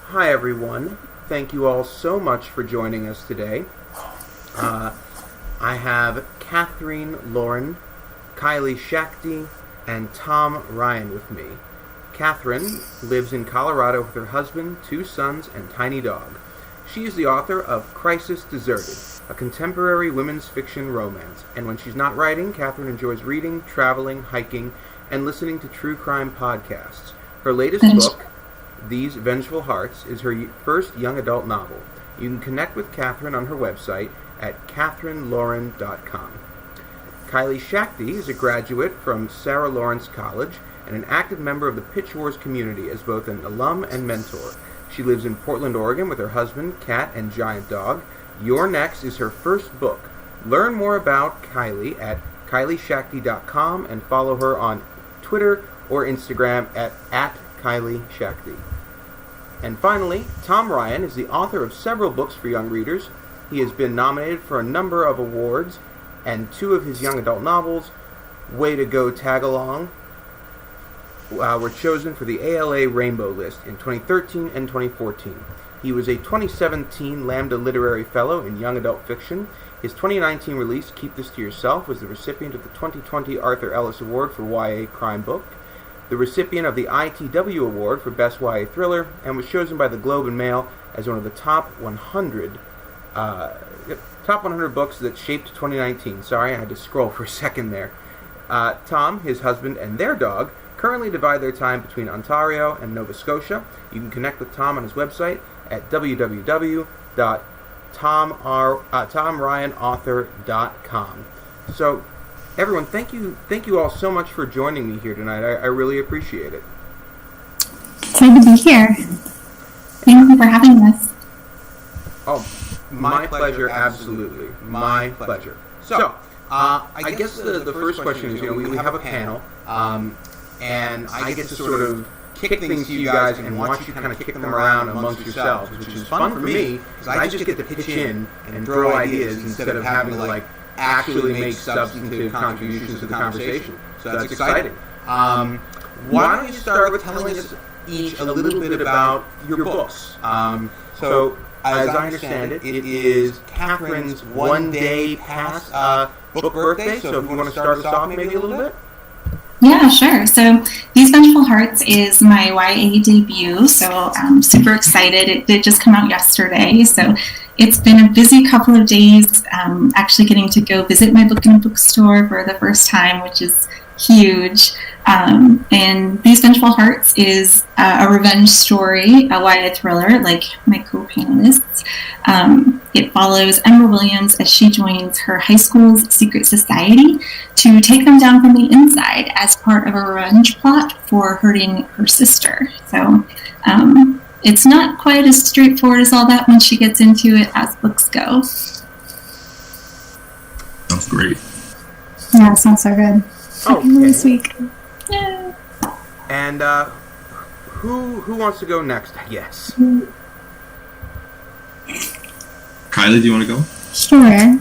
Hi everyone. Thank you all so much for joining us today. I have Katherine, Laurin, Kylie, Schachte, and Tom Ryan with me. Katherine lives in Colorado with her husband, 2 sons, and tiny dog. She is the author of Crisis Deserted, a contemporary women's fiction romance. And when she's not writing, Katherine enjoys reading, traveling, hiking, and listening to true crime podcasts. Her latest book, These Vengeful Hearts, is her first young adult novel. You can connect with Katherine on her website at katherinelaurin.com. Kylie Schachte is a graduate from Sarah Lawrence College and an active member of the Pitch Wars community as both an alum and mentor. She lives in Portland, Oregon with her husband, cat, and giant dog. Your Next is her first book. Learn more about Kylie at kylieschachte.com and follow her on Twitter or Instagram at Kylie Schachte. And finally, Tom Ryan is the author of several books for young readers. He has been nominated for a number of awards, and 2 of his young adult novels, Way to Go Tagalong, were chosen for the ALA Rainbow List in 2013 and 2014. He was a 2017 Lambda Literary Fellow in Young Adult Fiction. His 2019 release, Keep This to Yourself, was the recipient of the 2020 Arthur Ellis Award for YA Crime Book, the recipient of the ITW Award for Best YA Thriller, and was chosen by the Globe and Mail as one of the top 100 books that shaped 2019. Sorry, I had to scroll for a second there. Tom, his husband, and their dog currently divide their time between Ontario and Nova Scotia. You can connect with Tom on his website at www.tomryanauthor.com. So, everyone, thank you all so much for joining me here tonight. I really appreciate it. Excited to be here. Thank you for having us. Oh, my pleasure, absolutely. My pleasure. So, I guess the first question is, we have a panel, and I get to sort of kick things to you guys and watch you kind of kick them around amongst yourselves, which is fun for me, because I just get to pitch in and throw ideas instead of having to, actually make substantive contributions to the conversation. So that's exciting. Why don't you start with telling us each a little bit about your books? So, as I understand it, it is Katherine's one day past book birthday, so if you want to start us off maybe a little bit? Yeah, sure. So These Vengeful Hearts is my YA debut, so I'm super excited. It did just come out yesterday, so it's been a busy couple of days, actually getting to go visit my book in a bookstore for the first time, which is huge. And These Vengeful Hearts is a revenge story, a YA thriller, like my co-panelists. It follows Emma Williams as she joins her high school's secret society to take them down from the inside as part of a revenge plot for hurting her sister. So it's not quite as straightforward as all that when she gets into it as books go. Sounds great. Yeah, it sounds so good. Okay. This week. Yeah. And who wants to go next? Yes. Kylie, do you want to go? Sure.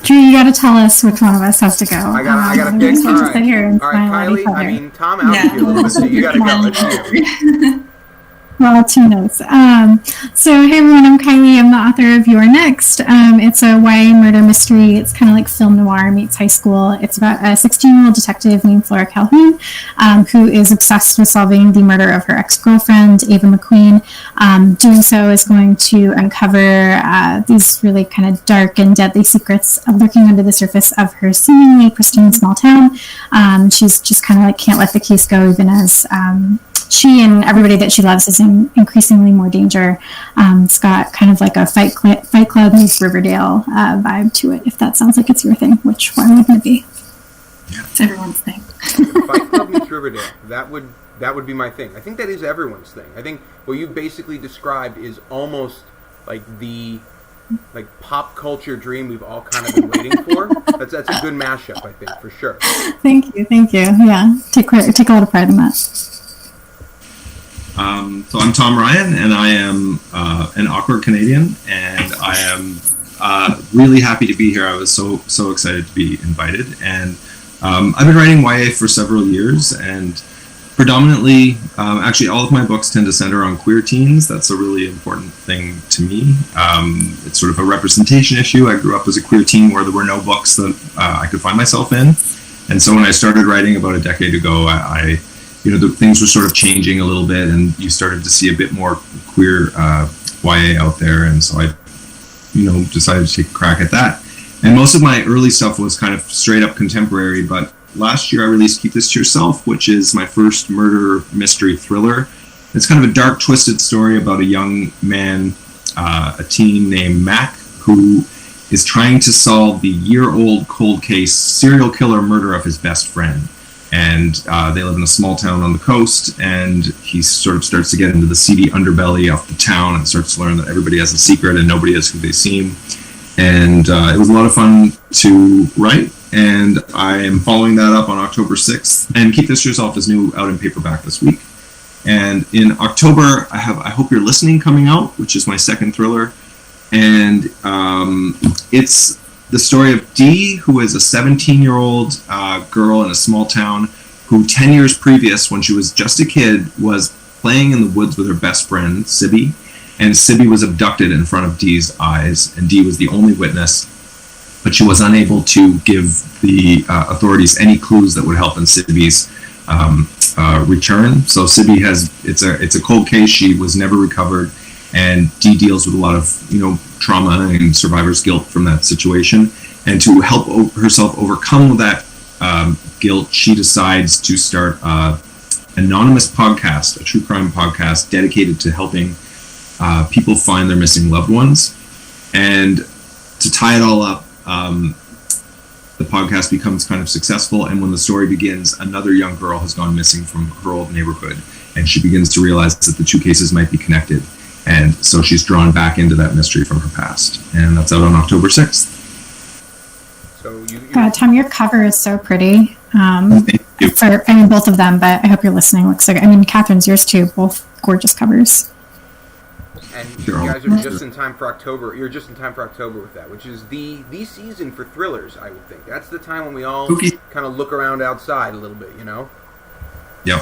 Drew, you gotta tell us which one of us has to go. I gotta pick. All right, Kylie. I mean, Tom out here a little bit, so you gotta go. Let's go. Well, 2 notes. So, hey everyone, I'm Kylie. I'm the author of Your Next. It's a YA murder mystery. It's kind of like film noir meets high school. It's about a 16-year-old detective named Flora Calhoun, who is obsessed with solving the murder of her ex-girlfriend, Ava McQueen. Doing so is going to uncover these really kind of dark and deadly secrets lurking under the surface of her seemingly pristine small town. She's just kind of can't let the case go, even as she and everybody that she loves is in increasingly more danger. It's got kind of like a Fight Club meets Riverdale vibe to it, if that sounds like it's your thing. Which one wouldn't it be? Yeah. It's everyone's thing. Fight Club meets Riverdale. That would be my thing. I think that is everyone's thing. I think what you basically described is almost like the pop culture dream we've all kind of been waiting for. That's a good mashup, I think, for sure. Thank you. Yeah, take a lot of pride in that. So I'm Tom Ryan, and I am an awkward Canadian, and I am really happy to be here. I was so excited to be invited, and I've been writing YA for several years, and predominantly, actually, all of my books tend to center on queer teens. That's a really important thing to me. It's sort of a representation issue. I grew up as a queer teen where there were no books that I could find myself in. And so when I started writing about a decade ago, things were sort of changing a little bit, and you started to see a bit more queer YA out there. And so I, decided to take a crack at that. And most of my early stuff was kind of straight up contemporary, but last year I released Keep This to Yourself, which is my first murder mystery thriller. It's kind of a dark, twisted story about a young man, a teen named Mac, who is trying to solve the year-old cold case serial killer murder of his best friend. And they live in a small town on the coast, and he sort of starts to get into the seedy underbelly of the town and starts to learn that everybody has a secret and nobody is who they seem. And it was a lot of fun to write, and I am following that up on October 6th. And Keep This to Yourself is new, out in paperback this week. And in October, I have I Hope You're Listening coming out, which is my second thriller. And it's the story of Dee, who is a 17-year-old girl in a small town who 10 years previous, when she was just a kid, was playing in the woods with her best friend, Sibby. And Sibby was abducted in front of Dee's eyes, and Dee was the only witness, but she was unable to give the authorities any clues that would help in Sibby's return. So Sibby it's a cold case. She was never recovered, and Dee deals with a lot of trauma and survivor's guilt from that situation. And to help herself overcome that guilt, she decides to start an anonymous podcast, a true crime podcast dedicated to helping people find their missing loved ones. And to tie it all up, the podcast becomes kind of successful, and when the story begins, another young girl has gone missing from her old neighborhood, and she begins to realize that the two cases might be connected, and so she's drawn back into that mystery from her past. And that's out on October 6th. So God, Tom, your cover is so pretty. Thank you. Both of them, but I Hope You're Listening looks like, Catherine's, yours too, both gorgeous covers. And you guys are just in time for October. You're just in time for October with that, which is the season for thrillers, I would think. That's the time when we all kind of look around outside a little bit, Yep.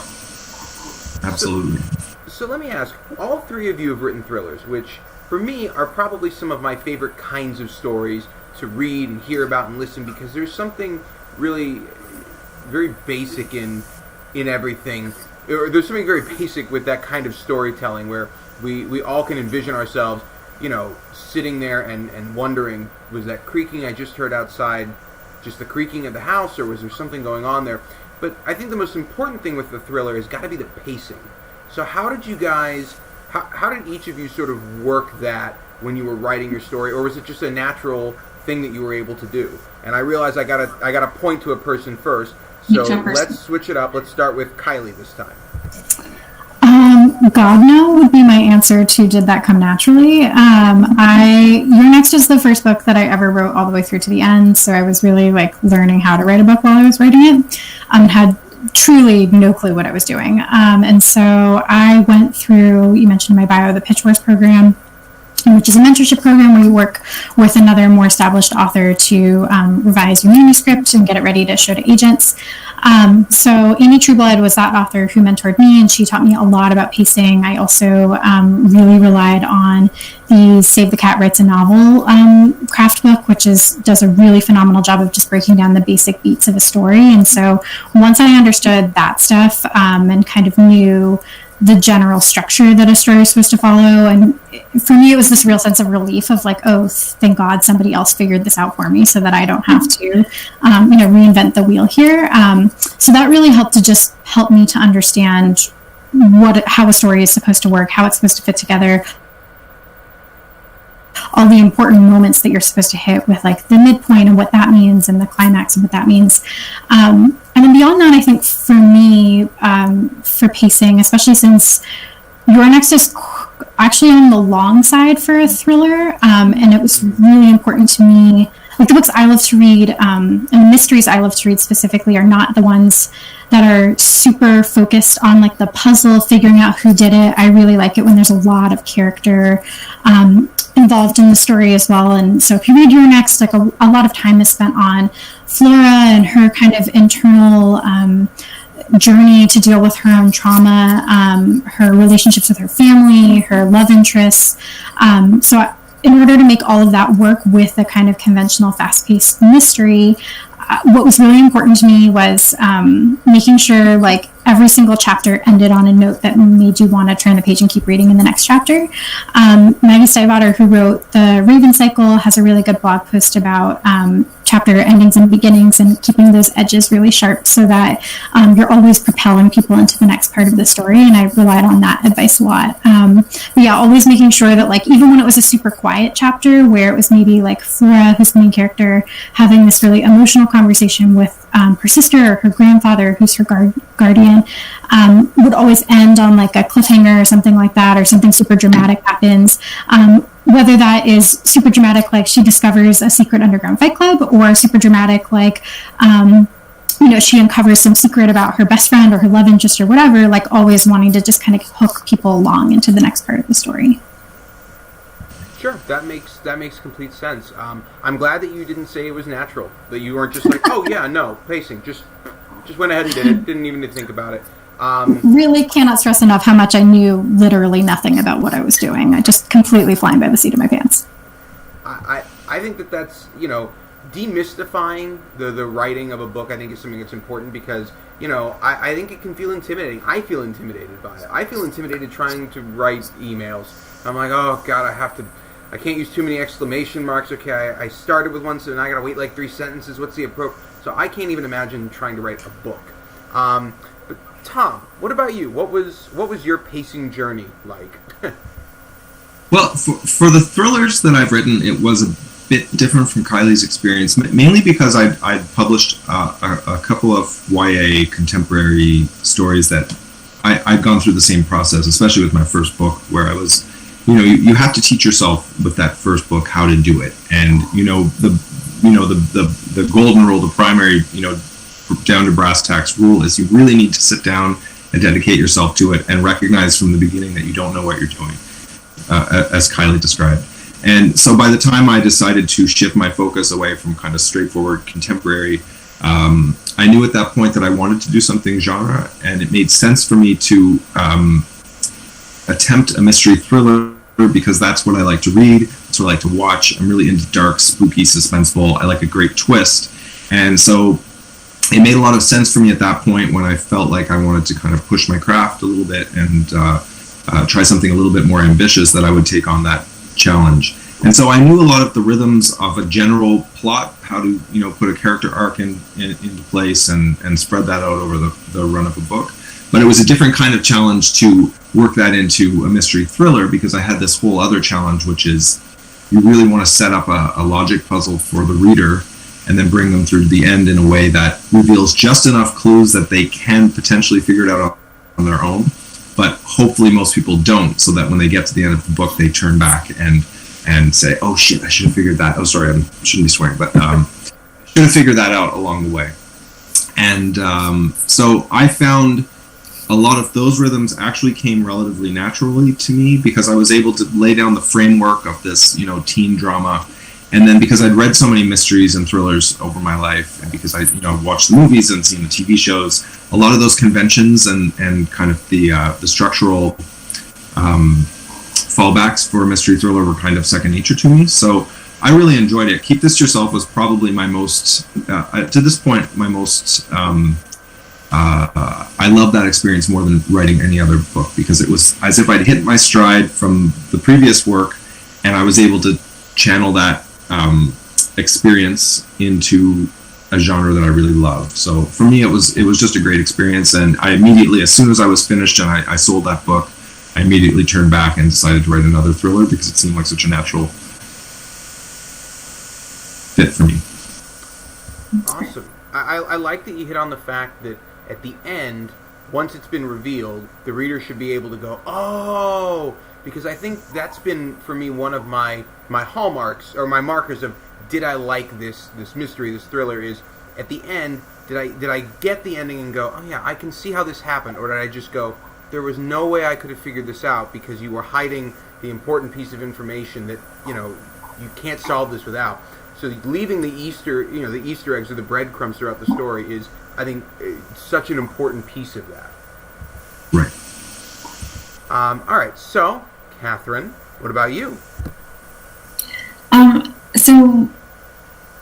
Absolutely. So let me ask, all three of you have written thrillers, which for me are probably some of my favorite kinds of stories to read and hear about and listen, because there's something really very basic in everything. Or there's something very basic with that kind of storytelling where we all can envision ourselves, sitting there and wondering, was that creaking I just heard outside just the creaking of the house, or was there something going on there? But I think the most important thing with the thriller has got to be the pacing. So how did you guys, how did each of you sort of work that when you were writing your story, or was it just a natural thing that you were able to do? And I realize I gotta point to a person first, so let's switch it up. Let's start with Kylie this time. God no would be my answer to Did That Come Naturally. Your Next is the first book that I ever wrote all the way through to the end, so I was really learning how to write a book while I was writing it. Had truly no clue what I was doing. And so I went through, you mentioned in my bio, the Pitch Wars program, which is a mentorship program where you work with another more established author to revise your manuscript and get it ready to show to agents. So Amy Trueblood was that author who mentored me, and she taught me a lot about pacing. I also really relied on the Save the Cat Writes a Novel craft book, which does a really phenomenal job of just breaking down the basic beats of a story. And so once I understood that stuff and kind of knew the general structure that a story is supposed to follow, and for me it was this real sense of relief of oh, thank God somebody else figured this out for me so that I don't have to reinvent the wheel here. So that really helped to just help me to understand how a story is supposed to work, how it's supposed to fit together, all the important moments that you're supposed to hit with the midpoint and what that means, and the climax and what that means. And then beyond that, I think for me, for pacing, especially since Your Next is actually on the long side for a thriller, and it was really important to me. The books I love to read, and the mysteries I love to read specifically, are not the ones that are super focused on the puzzle, figuring out who did it. I really like it when there's a lot of character involved in the story as well. And so if you read Your Next, a lot of time is spent on Flora and her kind of internal journey to deal with her own trauma, her relationships with her family, her love interests. So in order to make all of that work with a kind of conventional fast-paced mystery, what was really important to me was making sure like every single chapter ended on a note that made you want to turn the page and keep reading in the next chapter. Maggie Stiefvater, who wrote The Raven Cycle, has a really good blog post about chapter endings and beginnings and keeping those edges really sharp so that you're always propelling people into the next part of the story. And I relied on that advice a lot. But yeah, always making sure that like even when it was a super quiet chapter where it was maybe like Flora, who's the main character, having this really emotional conversation with her sister or her grandfather, who's her guardian, would always end on like a cliffhanger or something like that, or something super dramatic happens. Whether that is super dramatic, like she discovers a secret underground fight club, or super dramatic, like, she uncovers some secret about her best friend or her love interest or whatever, like always wanting to just kind of hook people along into the next part of the story. Sure, that makes complete sense. I'm glad that you didn't say it was natural, that you weren't just like, oh yeah, no, pacing, just went ahead and did it, didn't even think about it. Really cannot stress enough how much I knew literally nothing about what I was doing. I just completely flying by the seat of my pants. I think that's, demystifying the writing of a book, I think is something that's important because, I think it can feel intimidating. I feel intimidated by it. I feel intimidated trying to write emails. I'm like, oh God, I can't use too many exclamation marks. Okay, I started with one, so now I gotta wait like 3 sentences. What's the approach? So I can't even imagine trying to write a book. But Tom, what about you? What was your pacing journey like? Well, for the thrillers that I've written, it was a bit different from Kylie's experience, mainly because I'd published a couple of YA contemporary stories that I'd gone through the same process, especially with my first book, where I was, you have to teach yourself with that first book how to do it, and the golden rule, the primary, down to brass tacks rule is you really need to sit down and dedicate yourself to it and recognize from the beginning that you don't know what you're doing, as Kylie described. And so by the time I decided to shift my focus away from kind of straightforward contemporary, I knew at that point that I wanted to do something genre, and it made sense for me to attempt a mystery thriller because that's what I like to read, that's what I like to watch. I'm really into dark, spooky, suspenseful. I like a great twist. And so it made a lot of sense for me at that point when I felt like I wanted to kind of push my craft a little bit and try something a little bit more ambitious, that I would take on that challenge. And so I knew a lot of the rhythms of a general plot, how to put a character arc into place and spread that out over the run of a book. But it was a different kind of challenge to work that into a mystery thriller, because I had this whole other challenge, which is you really want to set up a logic puzzle for the reader and then bring them through to the end in a way that reveals just enough clues that they can potentially figure it out on their own, but hopefully most people don't, so that when they get to the end of the book, they turn back and say, oh shit, I should have figured that. Oh, sorry, I shouldn't be swearing, but should have figured that out along the way. And so I found a lot of those rhythms actually came relatively naturally to me because I was able to lay down the framework of this, teen drama. And then because I'd read so many mysteries and thrillers over my life, and because I, watched the movies and seen the TV shows, a lot of those conventions and kind of the structural fallbacks for a mystery thriller were kind of second nature to me. So I really enjoyed it. Keep This to Yourself was probably my most, to this point, my most, I love that experience more than writing any other book, because it was as if I'd hit my stride from the previous work and I was able to channel that experience into a genre that I really love. So for me, it was just a great experience, and I immediately, as soon as I was finished and I sold that book, I immediately turned back and decided to write another thriller because it seemed like such a natural fit for me. Awesome. I like that you hit on the fact that at the end, once it's been revealed, the reader should be able to go, oh, because I think that's been, for me, one of my hallmarks, or my markers of, did I like this mystery, this thriller, is at the end, did I get the ending and go, oh yeah, I can see how this happened, or did I just go, there was no way I could have figured this out because you were hiding the important piece of information that, you can't solve this without. So leaving the Easter eggs or the breadcrumbs throughout the story is I think, such an important piece of that. Right. All right, so, Katherine, what about you? So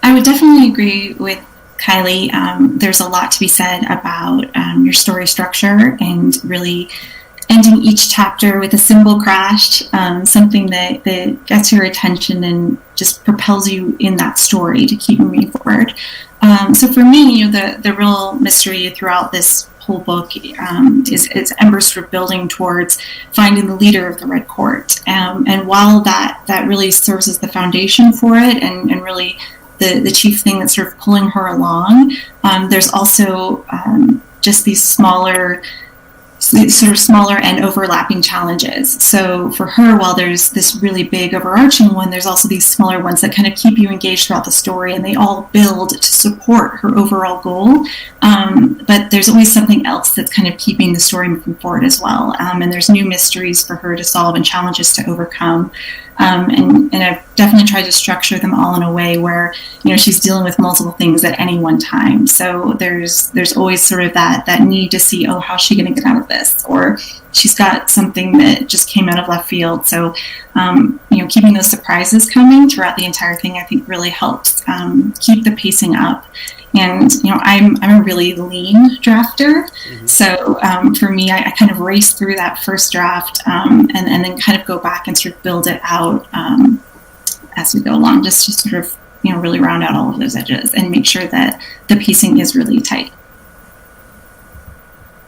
I would definitely agree with Kylie. There's a lot to be said about your story structure and really ending each chapter with a cymbal crash, something that gets your attention and just propels you in that story to keep moving forward. So for me, the real mystery throughout this whole book is Ember sort of building towards finding the leader of the Red Court. And while that really serves as the foundation for it and really the chief thing that's sort of pulling her along, there's also just these smaller and overlapping challenges. So for her, while there's this really big overarching one, there's also these smaller ones that kind of keep you engaged throughout the story, and they all build to support her overall goal. But there's always something else that's kind of keeping the story moving forward as well. And there's new mysteries for her to solve and challenges to overcome. And I've definitely tried to structure them all in a way where, she's dealing with multiple things at any one time. So there's always sort of that need to see, how's she going to get out of this? Or she's got something that just came out of left field. So, keeping those surprises coming throughout the entire thing, I think really helps keep the pacing up. And, I'm a really lean drafter. Mm-hmm. So for me, I kind of race through that first draft and then kind of go back and sort of build it out as we go along, just to sort of, really round out all of those edges and make sure that the pacing is really tight.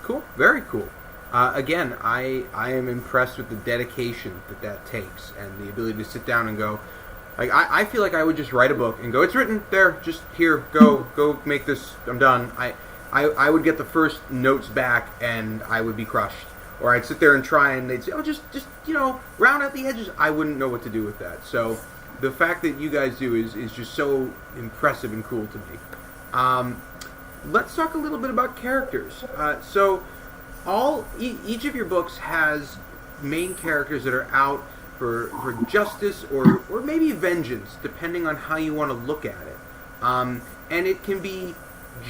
Cool. Very cool. Again, I am impressed with the dedication that takes and the ability to sit down and go, like, I feel like I would just write a book and go, it's written there, just here, go make this, I'm done. I would get the first notes back and I would be crushed. Or I'd sit there and try and they'd say, just round out the edges. I wouldn't know what to do with that. So the fact that you guys do is just so impressive and cool to me. Let's talk a little bit about characters. So each of your books has main characters that are out for justice or maybe vengeance, depending on how you want to look at it. And it can be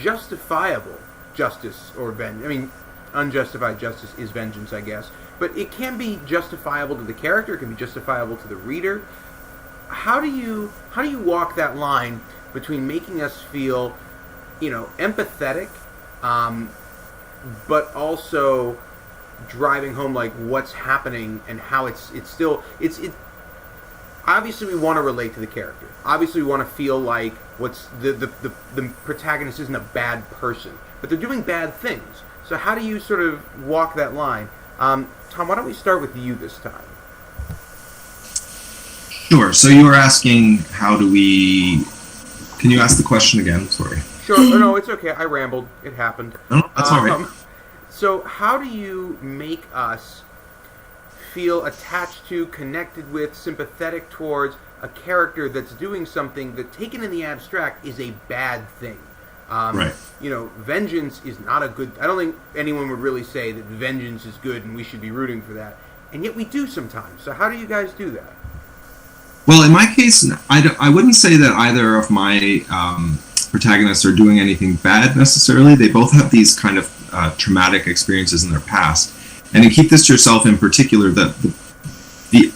justifiable justice or vengeance. I mean, unjustified justice is vengeance, I guess. But it can be justifiable to the character. It can be justifiable to the reader. How do you walk that line between making us feel, empathetic, but also driving home like what's happening and how it's obviously we want to relate to the character. Obviously we want to feel like what's the protagonist isn't a bad person, but they're doing bad things. So how do you sort of walk that line? Tom, why don't we start with you this time? Sure. So you were asking can you ask the question again? Sorry. Sure. Oh, no, it's okay. I rambled. It happened. No, that's all right. So how do you make us feel attached to, connected with, sympathetic towards a character that's doing something that, taken in the abstract, is a bad thing? Right. Vengeance is not a good... I don't think anyone would really say that vengeance is good and we should be rooting for that. And yet we do sometimes. So how do you guys do that? Well, in my case, I wouldn't say that either of my protagonists are doing anything bad necessarily. They both have these kind of traumatic experiences in their past. And to keep this to yourself in particular, that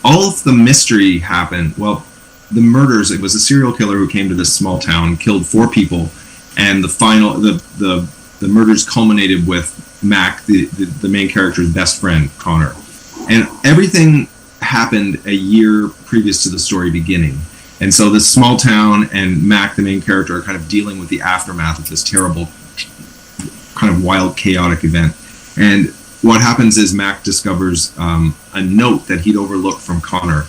all of the mystery happened. Well, the murders, it was a serial killer who came to this small town, killed 4 people, and the murders culminated with Mac, the main character's best friend, Connor. And everything happened a year previous to the story beginning. And so this small town and Mac, the main character, are kind of dealing with the aftermath of this terrible, kind of wild, chaotic event. And what happens is Mac discovers a note that he'd overlooked from Connor,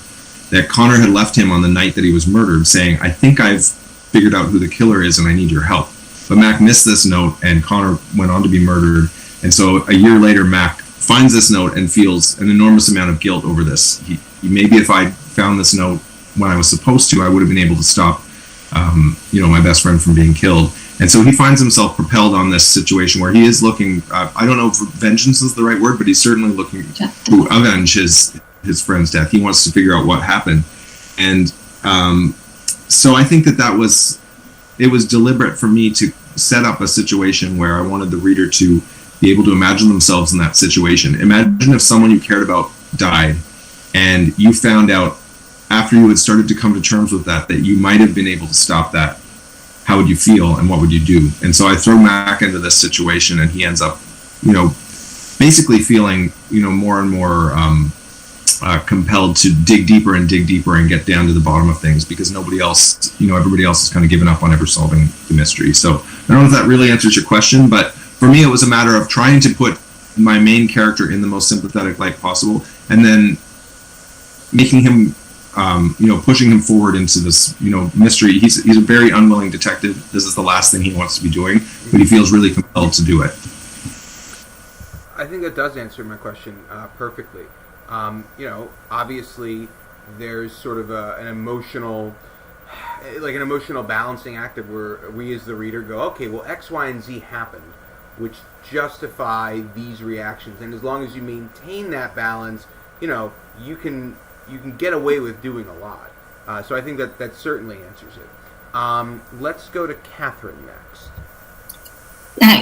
that Connor had left him on the night that he was murdered, saying, I think I've figured out who the killer is and I need your help. But Mac missed this note and Connor went on to be murdered. And so a year later, Mac finds this note and feels an enormous amount of guilt over this. Maybe if I found this note when I was supposed to, I would have been able to stop, my best friend from being killed. And so he finds himself propelled on this situation where he is looking, I don't know if vengeance is the right word, but he's certainly looking to avenge his friend's death. He wants to figure out what happened. And so I think it was deliberate for me to set up a situation where I wanted the reader to be able to imagine themselves in that situation. Imagine if someone you cared about died and you found out after you had started to come to terms with that you might have been able to stop that. How would you feel and what would you do? And so I throw Mac into this situation and he ends up, basically feeling, more and more compelled to dig deeper and get down to the bottom of things because nobody else, everybody else has kind of given up on ever solving the mystery. So I don't know if that really answers your question, but for me, it was a matter of trying to put my main character in the most sympathetic light possible and then making him, pushing him forward into this, mystery. He's a very unwilling detective. This is the last thing he wants to be doing, but he feels really compelled to do it. I think that does answer my question perfectly. Obviously there's sort of an emotional balancing act of where we as the reader go, okay, well, X, Y, and Z happened, which justify these reactions. And as long as you maintain that balance, you can get away with doing a lot. So I think that certainly answers it. Let's go to Katherine next.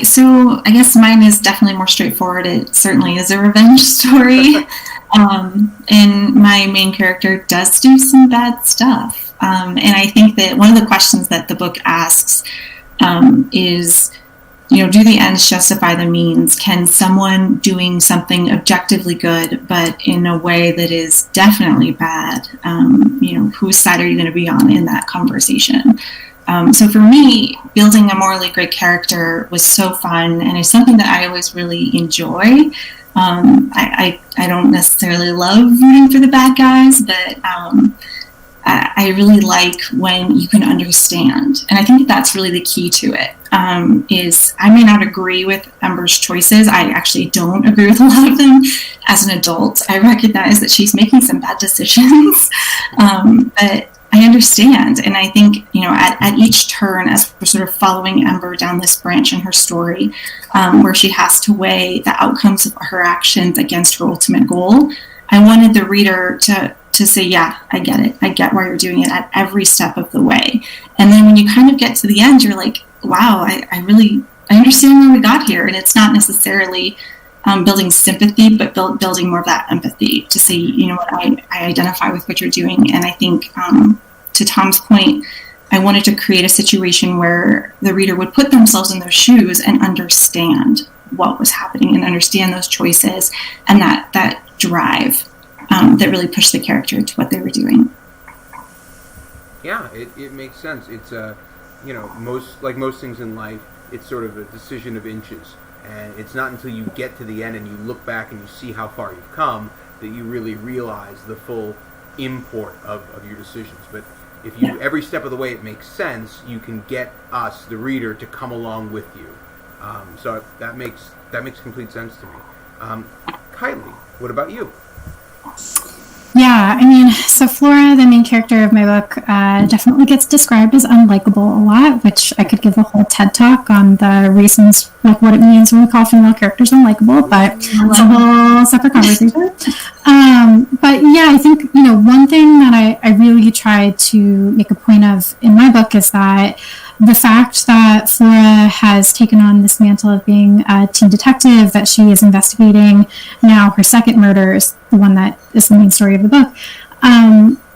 So I guess mine is definitely more straightforward. It certainly is a revenge story. And my main character does do some bad stuff. And I think that one of the questions that the book asks is, do the ends justify the means? Can someone doing something objectively good, but in a way that is definitely bad, whose side are you going to be on in that conversation? So for me, building a morally great character was so fun, and it's something that I always really enjoy. I don't necessarily love rooting for the bad guys, but I really like when you can understand. And I think that's really the key to it, is I may not agree with Ember's choices. I actually don't agree with a lot of them. As an adult, I recognize that she's making some bad decisions, but I understand. And I think, at each turn, as we're sort of following Ember down this branch in her story, where she has to weigh the outcomes of her actions against her ultimate goal, I wanted the reader to say, yeah, I get it. I get why you're doing it at every step of the way. And then when you kind of get to the end, you're like, wow, I understand where we got here. And it's not necessarily building sympathy, but building more of that empathy to say, I identify with what you're doing. And I think, to Tom's point, I wanted to create a situation where the reader would put themselves in their shoes and understand what was happening and understand those choices and that drive that really pushed the character to what they were doing. Yeah, it makes sense. It's most things in life, it's sort of a decision of inches, and it's not until you get to the end and you look back and you see how far you've come that you really realize the full import of your decisions. But if you every step of the way it makes sense, you can get us, the reader, to come along with you. So that makes complete sense to me. Kylie, what about you? Yeah, so Flora, the main character of my book, definitely gets described as unlikable a lot, which I could give a whole TED talk on the reasons, like what it means when we call female characters unlikable, but it's a whole separate conversation. But yeah, I think, one thing that I really try to make a point of in my book is that the fact that Flora has taken on this mantle of being a teen detective, that she is investigating now her second murder, is the one that is the main story of the book,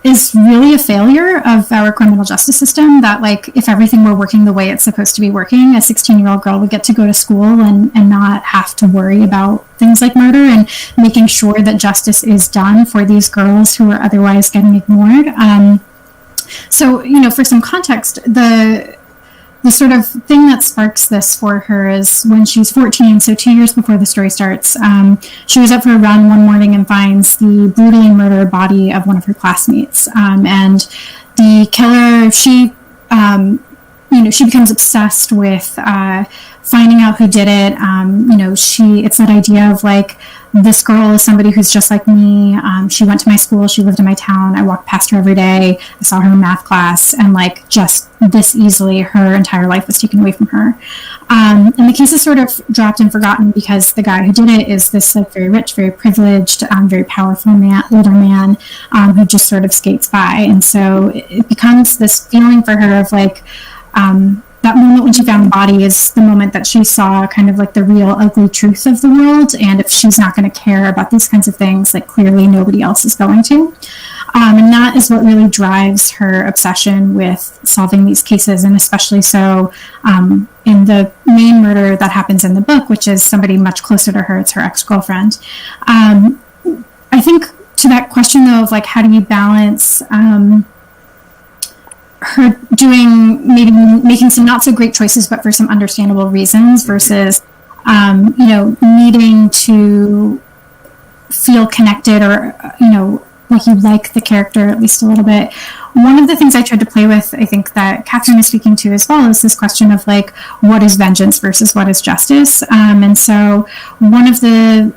is really a failure of our criminal justice system. That, if everything were working the way it's supposed to be working, a 16-year-old girl would get to go to school and not have to worry about things like murder, and making sure that justice is done for these girls who are otherwise getting ignored. So, for some context, the sort of thing that sparks this for her is when she's 14, so 2 years before the story starts, she was up for a run one morning and finds the brutally murdered body of one of her classmates. And the killer, she becomes obsessed with finding out who did it. It's that idea of this girl is somebody who's just like me. She went to my school. She lived in my town. I walked past her every day. I saw her in math class. And just this easily, her entire life was taken away from her. And the case is sort of dropped and forgotten because the guy who did it is this very rich, very privileged, very powerful older man who just sort of skates by. And so it becomes this feeling for her of that moment when she found the body is the moment that she saw kind of like the real ugly truth of the world. And if she's not going to care about these kinds of things, like clearly nobody else is going to. And that is what really drives her obsession with solving these cases, and especially so in the main murder that happens in the book, which is somebody much closer to her. It's her ex-girlfriend. I think to that question, though, of like, how do you balance her doing, maybe making some not so great choices, but for some understandable reasons, versus, needing to feel connected, or, like you like the character at least a little bit. One of the things I tried to play with, I think that Katherine is speaking to as well, is this question of like, what is vengeance versus what is justice? And so one of the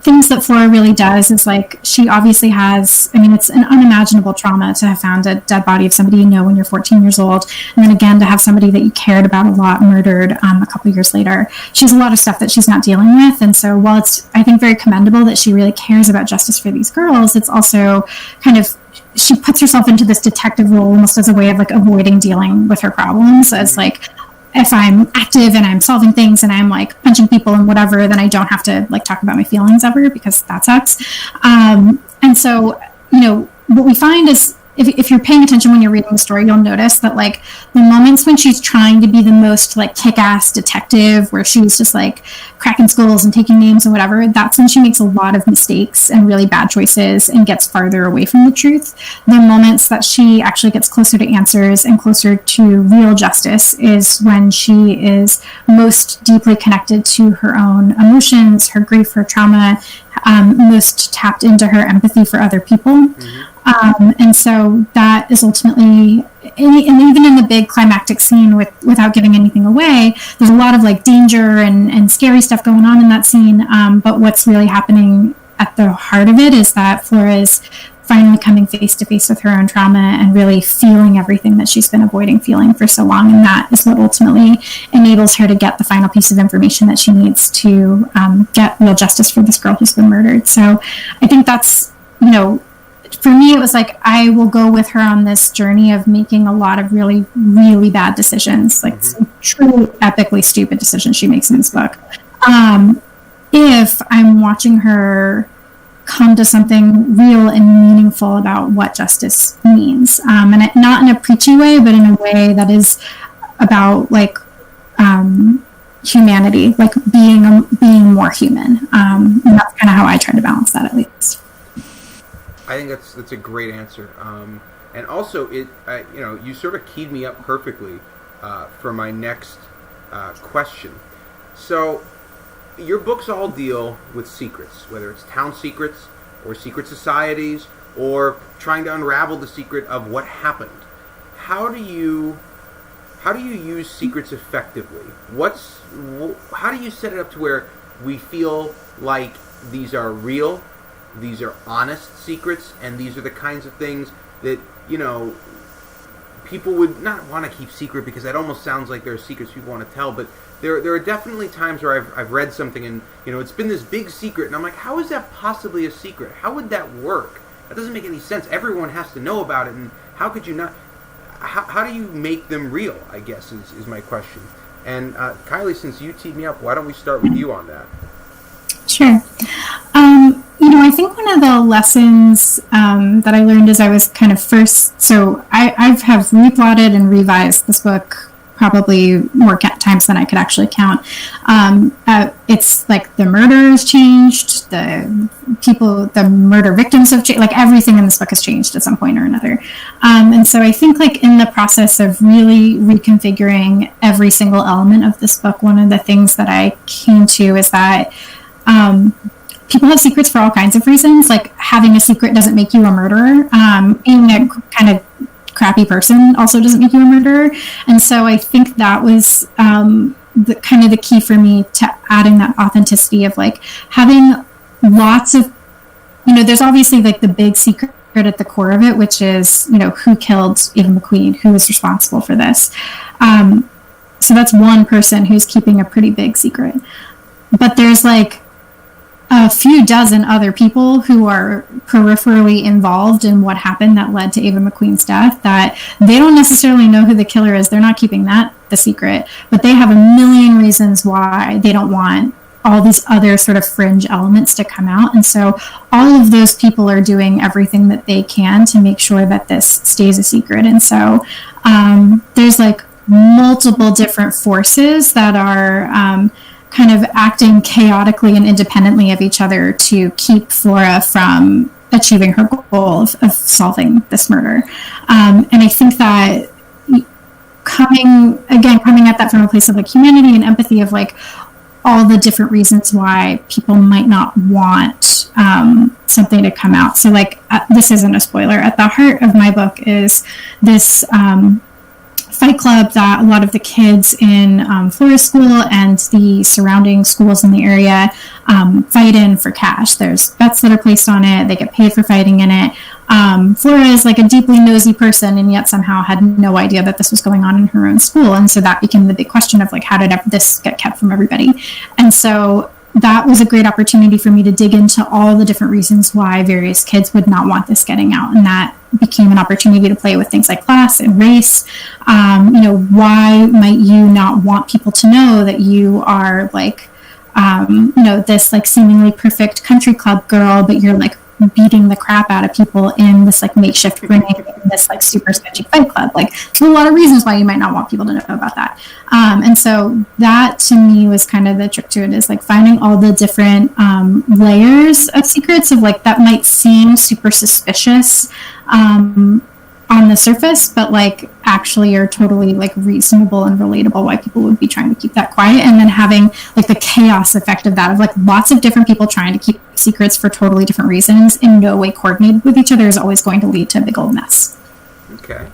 things that Flora really does is, like, she obviously has, it's an unimaginable trauma to have found a dead body of somebody you know when you're 14 years old, and then again to have somebody that you cared about a lot murdered a couple years later. She has a lot of stuff that she's not dealing with, and so while it's, I think, very commendable that she really cares about justice for these girls, it's also kind of, she puts herself into this detective role almost as a way of like avoiding dealing with her problems, as like, if I'm active and I'm solving things and I'm like punching people and whatever, then I don't have to like talk about my feelings ever, because that sucks. And so, what we find is, if you're paying attention when you're reading the story, you'll notice that like the moments when she's trying to be the most like kick-ass detective, where she's just like cracking skulls and taking names and whatever, that's when she makes a lot of mistakes and really bad choices and gets farther away from the truth. The moments that she actually gets closer to answers and closer to real justice is when she is most deeply connected to her own emotions, her grief, her trauma, most tapped into her empathy for other people. And so that is ultimately, and even in the big climactic scene, without giving anything away, there's a lot of like danger and scary stuff going on in that scene. But what's really happening at the heart of it is that Flora is finally coming face to face with her own trauma and really feeling everything that she's been avoiding feeling for so long. And that is what ultimately enables her to get the final piece of information that she needs to get real justice for this girl who's been murdered. So I think that's, for me, it was like, I will go with her on this journey of making a lot of really, really bad decisions, like some truly epically stupid decisions she makes in this book. If I'm watching her come to something real and meaningful about what justice means, and not in a preachy way, but in a way that is about like humanity, like being more human. And that's kind of how I try to balance that, at least. I think that's a great answer, and also you sort of keyed me up perfectly for my next question. So your books all deal with secrets, whether it's town secrets or secret societies or trying to unravel the secret of what happened. How do you use secrets effectively? How do you set it up to where we feel like these are real? These are honest secrets, and these are the kinds of things that, people would not want to keep secret, because that almost sounds like there are secrets people want to tell, but there are definitely times where I've read something and, it's been this big secret, and I'm like, how is that possibly a secret? How would that work? That doesn't make any sense. Everyone has to know about it, and how could you not? How do you make them real, I guess, is my question. And Kylie, since you teed me up, why don't we start with you on that? Sure. I think one of the lessons that I learned as I was kind of first, so I have replotted and revised this book probably more times than I could actually count. It's like the murderers changed, the murder victims have changed, like everything in this book has changed at some point or another. And so I think like in the process of really reconfiguring every single element of this book, one of the things that I came to is that people have secrets for all kinds of reasons. Like having a secret doesn't make you a murderer. Being a kind of crappy person also doesn't make you a murderer. And so I think that was the key for me to adding that authenticity of like having lots of, there's obviously like the big secret at the core of it, which is, who killed Eva McQueen, who was responsible for this. So that's one person who's keeping a pretty big secret. But there's like a few dozen other people who are peripherally involved in what happened that led to Ava McQueen's death, that they don't necessarily know who the killer is. They're not keeping that the secret, but they have a million reasons why they don't want all these other sort of fringe elements to come out. And so all of those people are doing everything that they can to make sure that this stays a secret. And so there's like multiple different forces that are kind of acting chaotically and independently of each other to keep Flora from achieving her goal of solving this murder. And I think that coming at that from a place of like humanity and empathy of like all the different reasons why people might not want something to come out. So like, this isn't a spoiler. At the heart of my book is this fight club that a lot of the kids in Flora's school and the surrounding schools in the area fight in for cash. There's bets that are placed on it. They get paid for fighting in it. Flora is like a deeply nosy person and yet somehow had no idea that this was going on in her own school. And so that became the big question of like, how did this get kept from everybody? And so that was a great opportunity for me to dig into all the different reasons why various kids would not want this getting out. And that became an opportunity to play with things like class and race. Why might you not want people to know that you are like, this like seemingly perfect country club girl, but you're like beating the crap out of people in this like makeshift ring in this like super sketchy fight club. Like there's a lot of reasons why you might not want people to know about that. And so that to me was kind of the trick to it, is like finding all the different layers of secrets of like that might seem super suspicious on the surface, but like actually are totally like reasonable and relatable why people would be trying to keep that quiet, and then having like the chaos effect of that of like lots of different people trying to keep secrets for totally different reasons in no way coordinated with each other is always going to lead to a big old mess. Okay,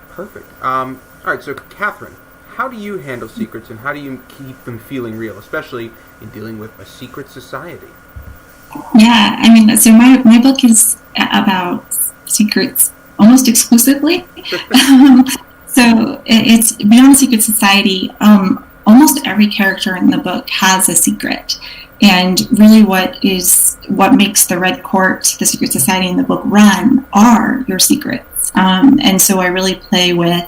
perfect. All right, so Katherine, how do you handle secrets and how do you keep them feeling real, especially in dealing with a secret society? Yeah, I mean, so my book is about secrets almost exclusively. So it's beyond secret society. Almost every character in the book has a secret, and really what makes the Red Court, the secret society in the book, run are your secrets. And so I really play with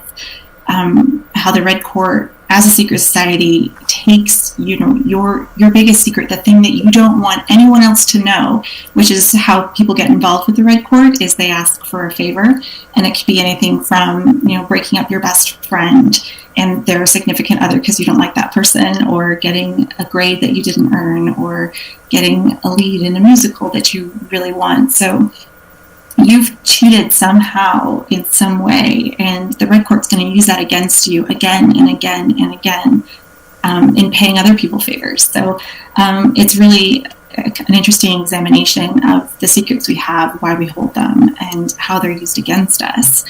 how the Red Court as a secret society takes, your biggest secret, the thing that you don't want anyone else to know, which is how people get involved with the Red Court, is they ask for a favor. And it could be anything from, breaking up your best friend and their significant other because you don't like that person, or getting a grade that you didn't earn, or getting a lead in a musical that you really want. So you've cheated somehow in some way, and the Red Court's going to use that against you again and again and again in paying other people favors. So it's really an interesting examination of the secrets we have, why we hold them, and how they're used against us.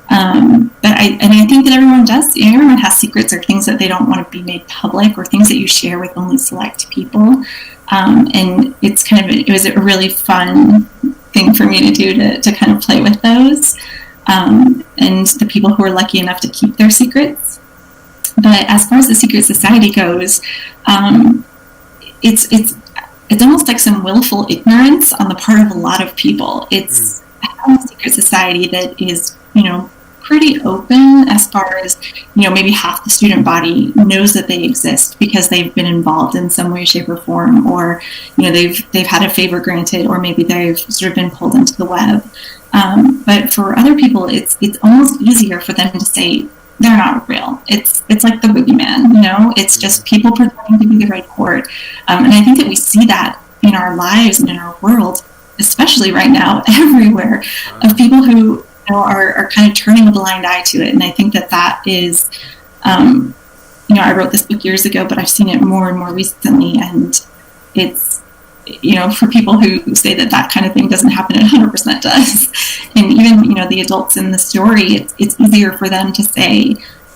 But I think that everyone does. Everyone has secrets or things that they don't want to be made public, or things that you share with only select people. And it was a really fun thing for me to do to kind of play with those, and the people who are lucky enough to keep their secrets. But as far as the secret society goes, it's almost like some willful ignorance on the part of a lot of people. It's a secret society that is, pretty open as far as, maybe half the student body knows that they exist because they've been involved in some way, shape, or form, or, they've had a favor granted, or maybe they've sort of been pulled into the web. But for other people, it's almost easier for them to say they're not real. It's like the boogeyman, it's just people pretending to be the Red Court. And I think that we see that in our lives and in our world, especially right now, everywhere, of people who are kind of turning a blind eye to it. And I think that is, I wrote this book years ago, but I've seen it more and more recently. And it's, for people who say that kind of thing doesn't happen, it 100% does. And even, the adults in the story, it's easier for them to say,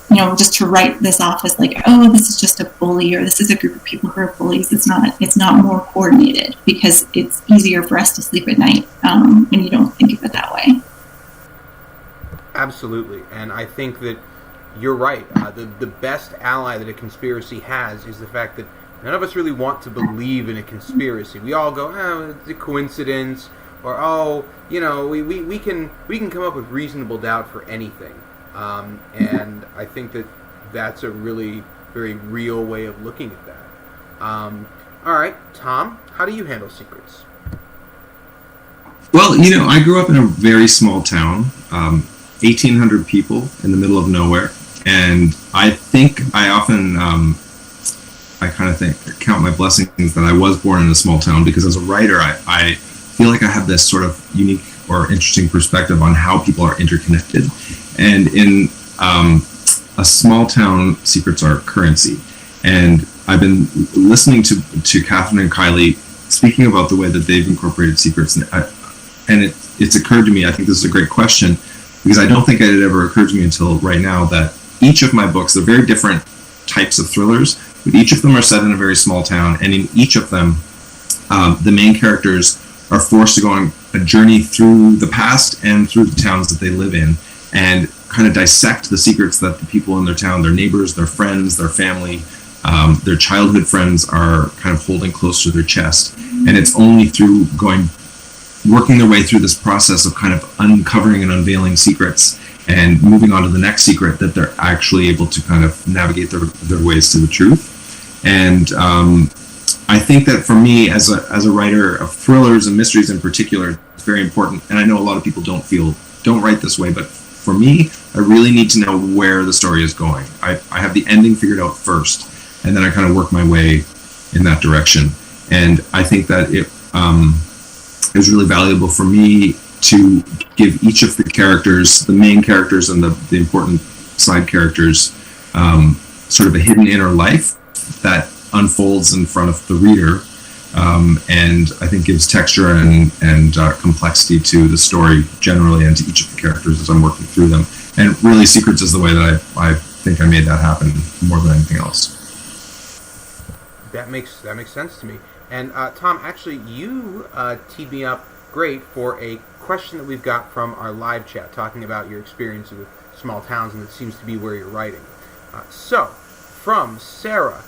just to write this off as like, oh, this is just a bully, or this is a group of people who are bullies. It's not more coordinated, because it's easier for us to sleep at night when you don't think of it that way. Absolutely. And I think that you're right. The best ally that a conspiracy has is the fact that None of us really want to believe in a conspiracy. We all go, oh, it's a coincidence, or oh, we can come up with reasonable doubt for anything. And I think that's a really very real way of looking at that. All right, Tom, how do you handle secrets? Well, I grew up in a very small town, 1,800 people in the middle of nowhere, and I think I often count my blessings that I was born in a small town, because as a writer, I feel like I have this sort of unique or interesting perspective on how people are interconnected. And in a small town, secrets are currency. And I've been listening to Katherine and Kylie speaking about the way that they've incorporated secrets. And it's occurred to me, I think this is a great question, because I don't think it had ever occurred to me until right now, that each of my books, they're very different types of thrillers, but each of them are set in a very small town. And in each of them, the main characters are forced to go on a journey through the past and through the towns that they live in, and kind of dissect the secrets that the people in their town, their neighbors, their friends, their family, their childhood friends are kind of holding close to their chest. And it's only through working their way through this process of kind of uncovering and unveiling secrets and moving on to the next secret that they're actually able to kind of navigate their ways to the truth. And I think that for me, as a writer of thrillers and mysteries in particular, it's very important. And I know a lot of people don't write this way, but for me, I really need to know where the story is going. I have the ending figured out first, and then I kind of work my way in that direction. And I think that it was really valuable for me to give each of the characters, the main characters and the important side characters, sort of a hidden inner life that unfolds in front of the reader, and I think gives texture and complexity to the story generally, and to each of the characters as I'm working through them. And really, Secrets is the way that I think I made that happen more than anything else. That makes sense to me. And Tom, actually, you teed me up great for a question that we've got from our live chat, talking about your experience with small towns, and it seems to be where you're writing. So, from Sarah,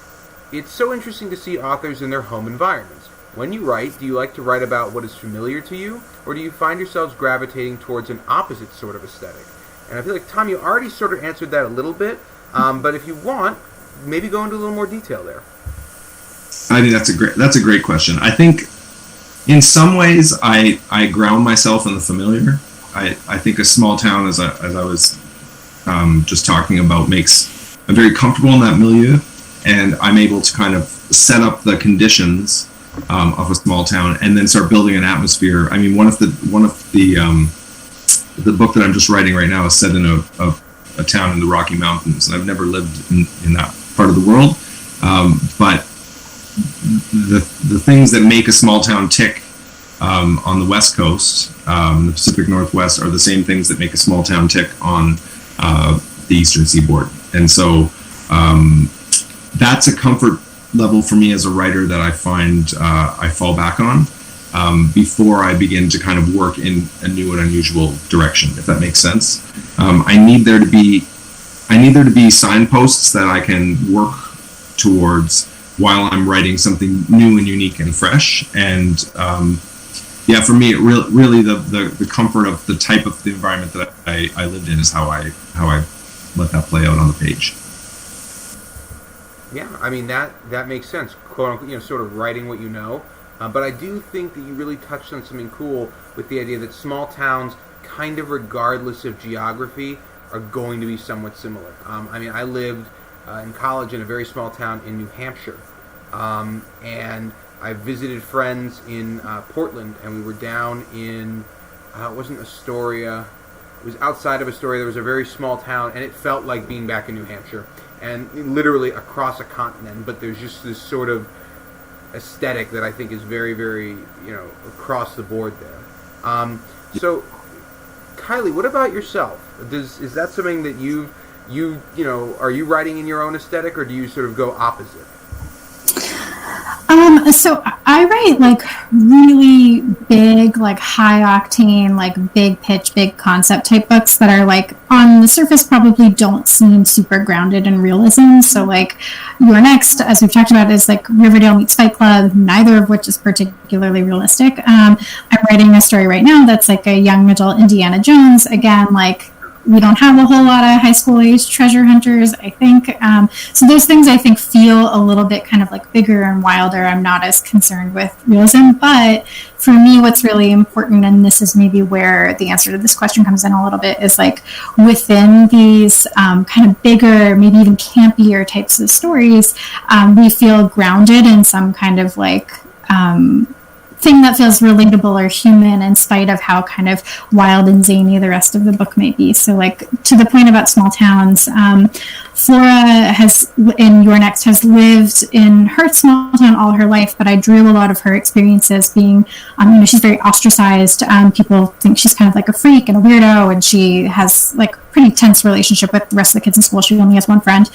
it's so interesting to see authors in their home environments. When you write, do you like to write about what is familiar to you, or do you find yourselves gravitating towards an opposite sort of aesthetic? And I feel like, Tom, you already sort of answered that a little bit, but if you want, maybe go into a little more detail there. I think that's a great question. I think in some ways I ground myself in the familiar. I think a small town, as I was just talking about, I'm very comfortable in that milieu, and I'm able to kind of set up the conditions of a small town and then start building an atmosphere. I mean, one of the book that I'm just writing right now is set in a town in the Rocky Mountains, and I've never lived in that part of the world, but the things that make a small town tick on the West Coast, the Pacific Northwest, are the same things that make a small town tick on the Eastern Seaboard. And so that's a comfort level for me as a writer that I find I fall back on before I begin to kind of work in a new and unusual direction, if that makes sense. I need there to be signposts that I can work towards while I'm writing something new and unique and fresh. And for me, really the comfort of the type of the environment that I lived in is how I let that play out on the page. Yeah, I mean, that makes sense, quote unquote, sort of writing what you know. But I do think that you really touched on something cool with the idea that small towns, kind of regardless of geography, are going to be somewhat similar. I mean, I lived in college in a very small town in New Hampshire, and I visited friends in Portland, and we were down in, it wasn't Astoria, it was outside of Astoria. There was a very small town, and it felt like being back in New Hampshire, and literally across a continent, but there's just this sort of aesthetic that I think is very, very, across the board there. So, Kylie, what about yourself? Is that something that are you writing in your own aesthetic, or do you sort of go opposite? So I write like really big big, like high octane, like big pitch, big concept type books that are like on the surface probably don't seem super grounded in realism. So like Your Next, as we've talked about, is like Riverdale meets Fight Club, neither of which is particularly realistic. I'm writing a story right now that's like a young adult Indiana Jones. Again, like we don't have a whole lot of high school age treasure hunters, I think. So those things I think feel a little bit kind of like bigger and wilder. I'm not as concerned with realism, but for me, what's really important, and this is maybe where the answer to this question comes in a little bit, is like within these kind of bigger, maybe even campier types of stories, we feel grounded in some kind of like thing that feels relatable or human in spite of how kind of wild and zany the rest of the book may be. So like to the point about small towns, Flora has, in Your Next, has lived in her small town all her life, but I drew a lot of her experiences being, she's very ostracized. People think she's kind of like a freak and a weirdo, and she has like pretty tense relationship with the rest of the kids in school. She only has one friend.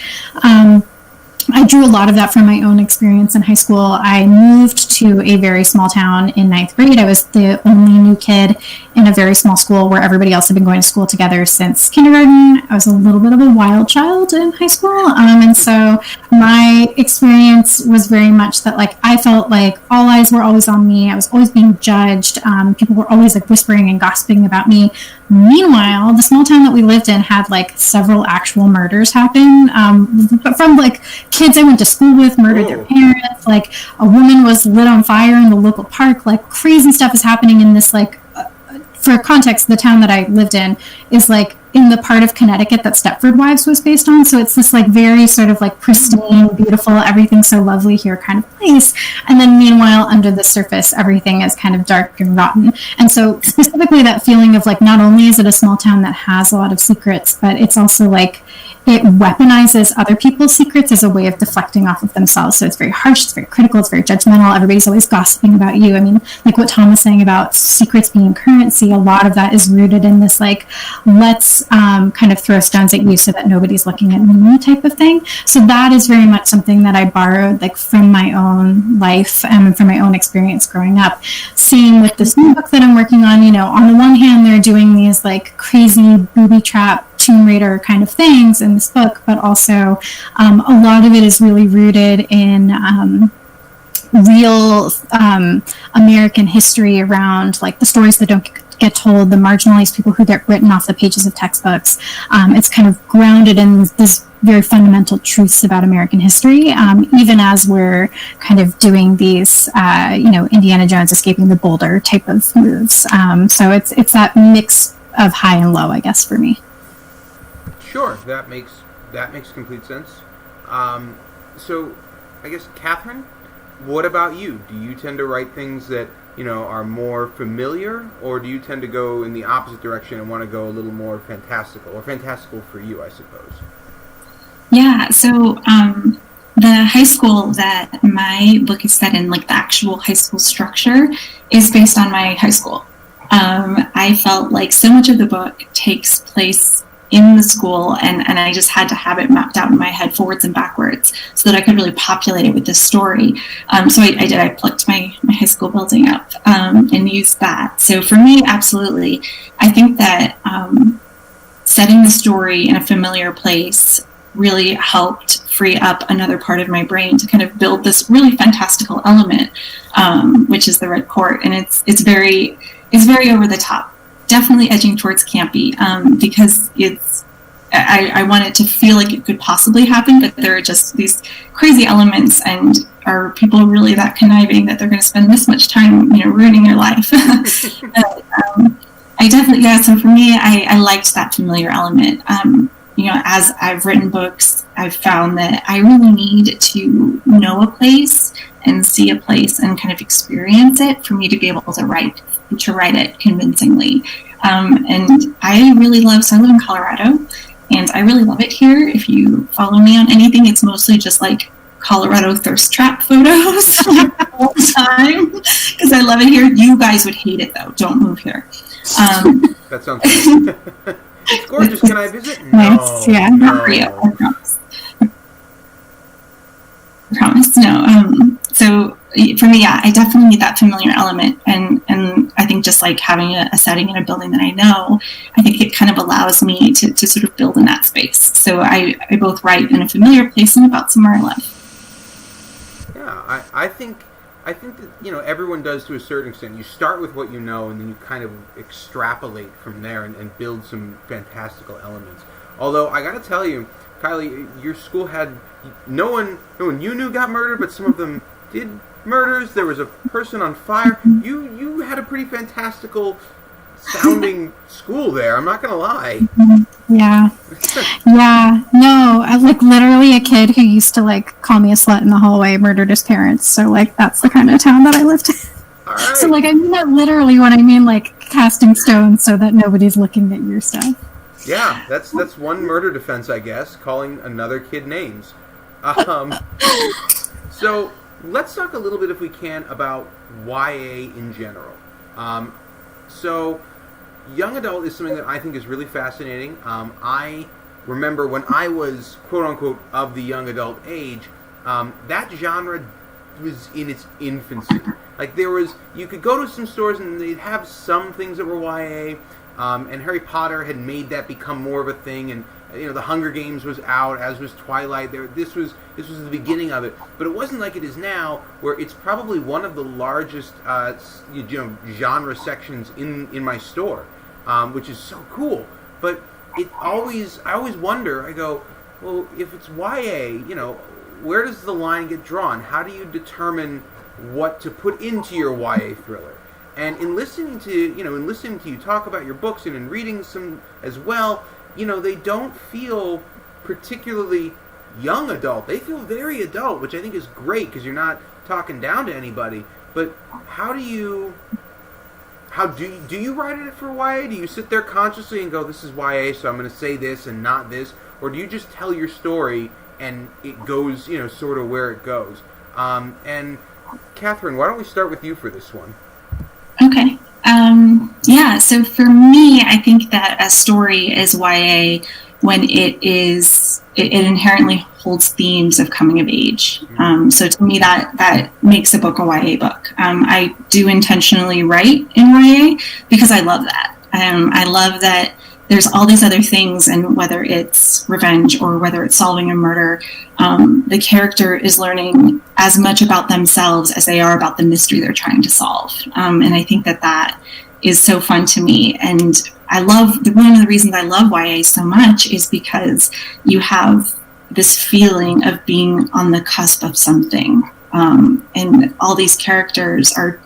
I drew a lot of that from my own experience in high school. I moved to a very small town in 9th grade. I was the only new kid in a very small school where everybody else had been going to school together since kindergarten. I was a little bit of a wild child in high school. And so my experience was very much that like I felt like all eyes were always on me. I was always being judged. People were always like whispering and gossiping about me. Meanwhile, the small town that we lived in had like several actual murders happen, but from like kids I went to school with murdered their parents. Like a woman was lit on fire in the local park. Like crazy stuff is happening in this like. For context, the town that I lived in is like in the part of Connecticut that Stepford Wives was based on. So it's this like very sort of like pristine, beautiful, everything's so lovely here kind of place. And then meanwhile, under the surface, everything is kind of dark and rotten. And so specifically that feeling of like, not only is it a small town that has a lot of secrets, but it's also like, it weaponizes other people's secrets as a way of deflecting off of themselves. So it's very harsh, it's very critical, it's very judgmental. Everybody's always gossiping about you. I mean, like what Tom was saying about secrets being currency, a lot of that is rooted in this, like, let's kind of throw stones at you so that nobody's looking at me type of thing. So that is very much something that I borrowed, like, from my own life and from my own experience growing up. Same with this new book that I'm working on, you know, on the one hand, they're doing these, like, crazy booby trap Tomb Raider kind of things in this book, but also a lot of it is really rooted in real American history around like the stories that don't get told, the marginalized people who get written off the pages of textbooks. It's kind of grounded in this very fundamental truths about American history, even as we're kind of doing these, Indiana Jones escaping the boulder type of moves. So it's that mix of high and low, I guess, for me. Sure, that makes complete sense. So, I guess, Catherine, what about you? Do you tend to write things that, are more familiar, or do you tend to go in the opposite direction and want to go a little more fantastical, or fantastical for you, I suppose? Yeah, so the high school that my book is set in, like the actual high school structure, is based on my high school. I felt like so much of the book takes place in the school, and I just had to have it mapped out in my head forwards and backwards so that I could really populate it with this story. So I did. I plucked my high school building up and used that. So for me, absolutely. I think that setting the story in a familiar place really helped free up another part of my brain to kind of build this really fantastical element, which is the Red Court. And it's very over the top. Definitely edging towards campy, because I want it to feel like it could possibly happen, but there are just these crazy elements, and are people really that conniving that they're going to spend this much time, ruining your life? But, I definitely, so for me, I liked that familiar element. As I've written books, I've found that I really need to know a place and see a place and kind of experience it for me to be able to write it convincingly. And I really love, so I live in Colorado, and I really love it here. If you follow me on anything, it's mostly just like Colorado thirst trap photos all the time, because I love it here. You guys would hate it though. Don't move here. That sounds good. It's gorgeous. Can I visit? Nice. Yeah. Not for you, I promise. I promise. No. So for me, I definitely need that familiar element, and I think just like having a setting in a building that I know, I think it kind of allows me to sort of build in that space. So I both write in a familiar place and about somewhere I love. Yeah, I think that, you know, everyone does to a certain extent. You start with what you know, and then you kind of extrapolate from there and build some fantastical elements. Although I got to tell you, Kylie, your school had no one you knew got murdered, but some of them did murders. There was a person on fire. You had a pretty fantastical sounding school there. I'm not gonna lie. Yeah. Yeah. No, I, like literally a kid who used to like call me a slut in the hallway murdered his parents. So like that's the kind of town that I lived in. All right. So like I mean that literally when I mean like casting stones so that nobody's looking at your stuff. Yeah, that's one murder defense, I guess, calling another kid names. So let's talk a little bit, if we can, about YA in general. So young adult is something that I think is really fascinating. I remember when I was, quote-unquote, of the young adult age, that genre was in its infancy. Like, you could go to some stores and they'd have some things that were YA, and Harry Potter had made that become more of a thing, and you know, The Hunger Games was out, as was Twilight. This was the beginning of it, but it wasn't like it is now, where it's probably one of the largest genre sections in my store, which is so cool. But I always wonder. I go, well, if it's YA, you know, where does the line get drawn? How do you determine what to put into your YA thriller? And in listening to you talk about your books and in reading some as well, you know, they don't feel particularly young adult. They feel very adult, which I think is great because you're not talking down to anybody. But do you write it for YA? Do you sit there consciously and go, this is YA, so I'm going to say this and not this? Or do you just tell your story and it goes, you know, sort of where it goes? And Katherine, why don't we start with you for this one? Okay. Yeah, so for me, I think that a story is YA when it inherently holds themes of coming of age. So to me, that makes a book a YA book. I do intentionally write in YA because I love that. I love that there's all these other things, and whether it's revenge or whether it's solving a murder, the character is learning as much about themselves as they are about the mystery they're trying to solve. And I think that is so fun to me. And one of the reasons I love YA so much is because you have this feeling of being on the cusp of something. And all these characters are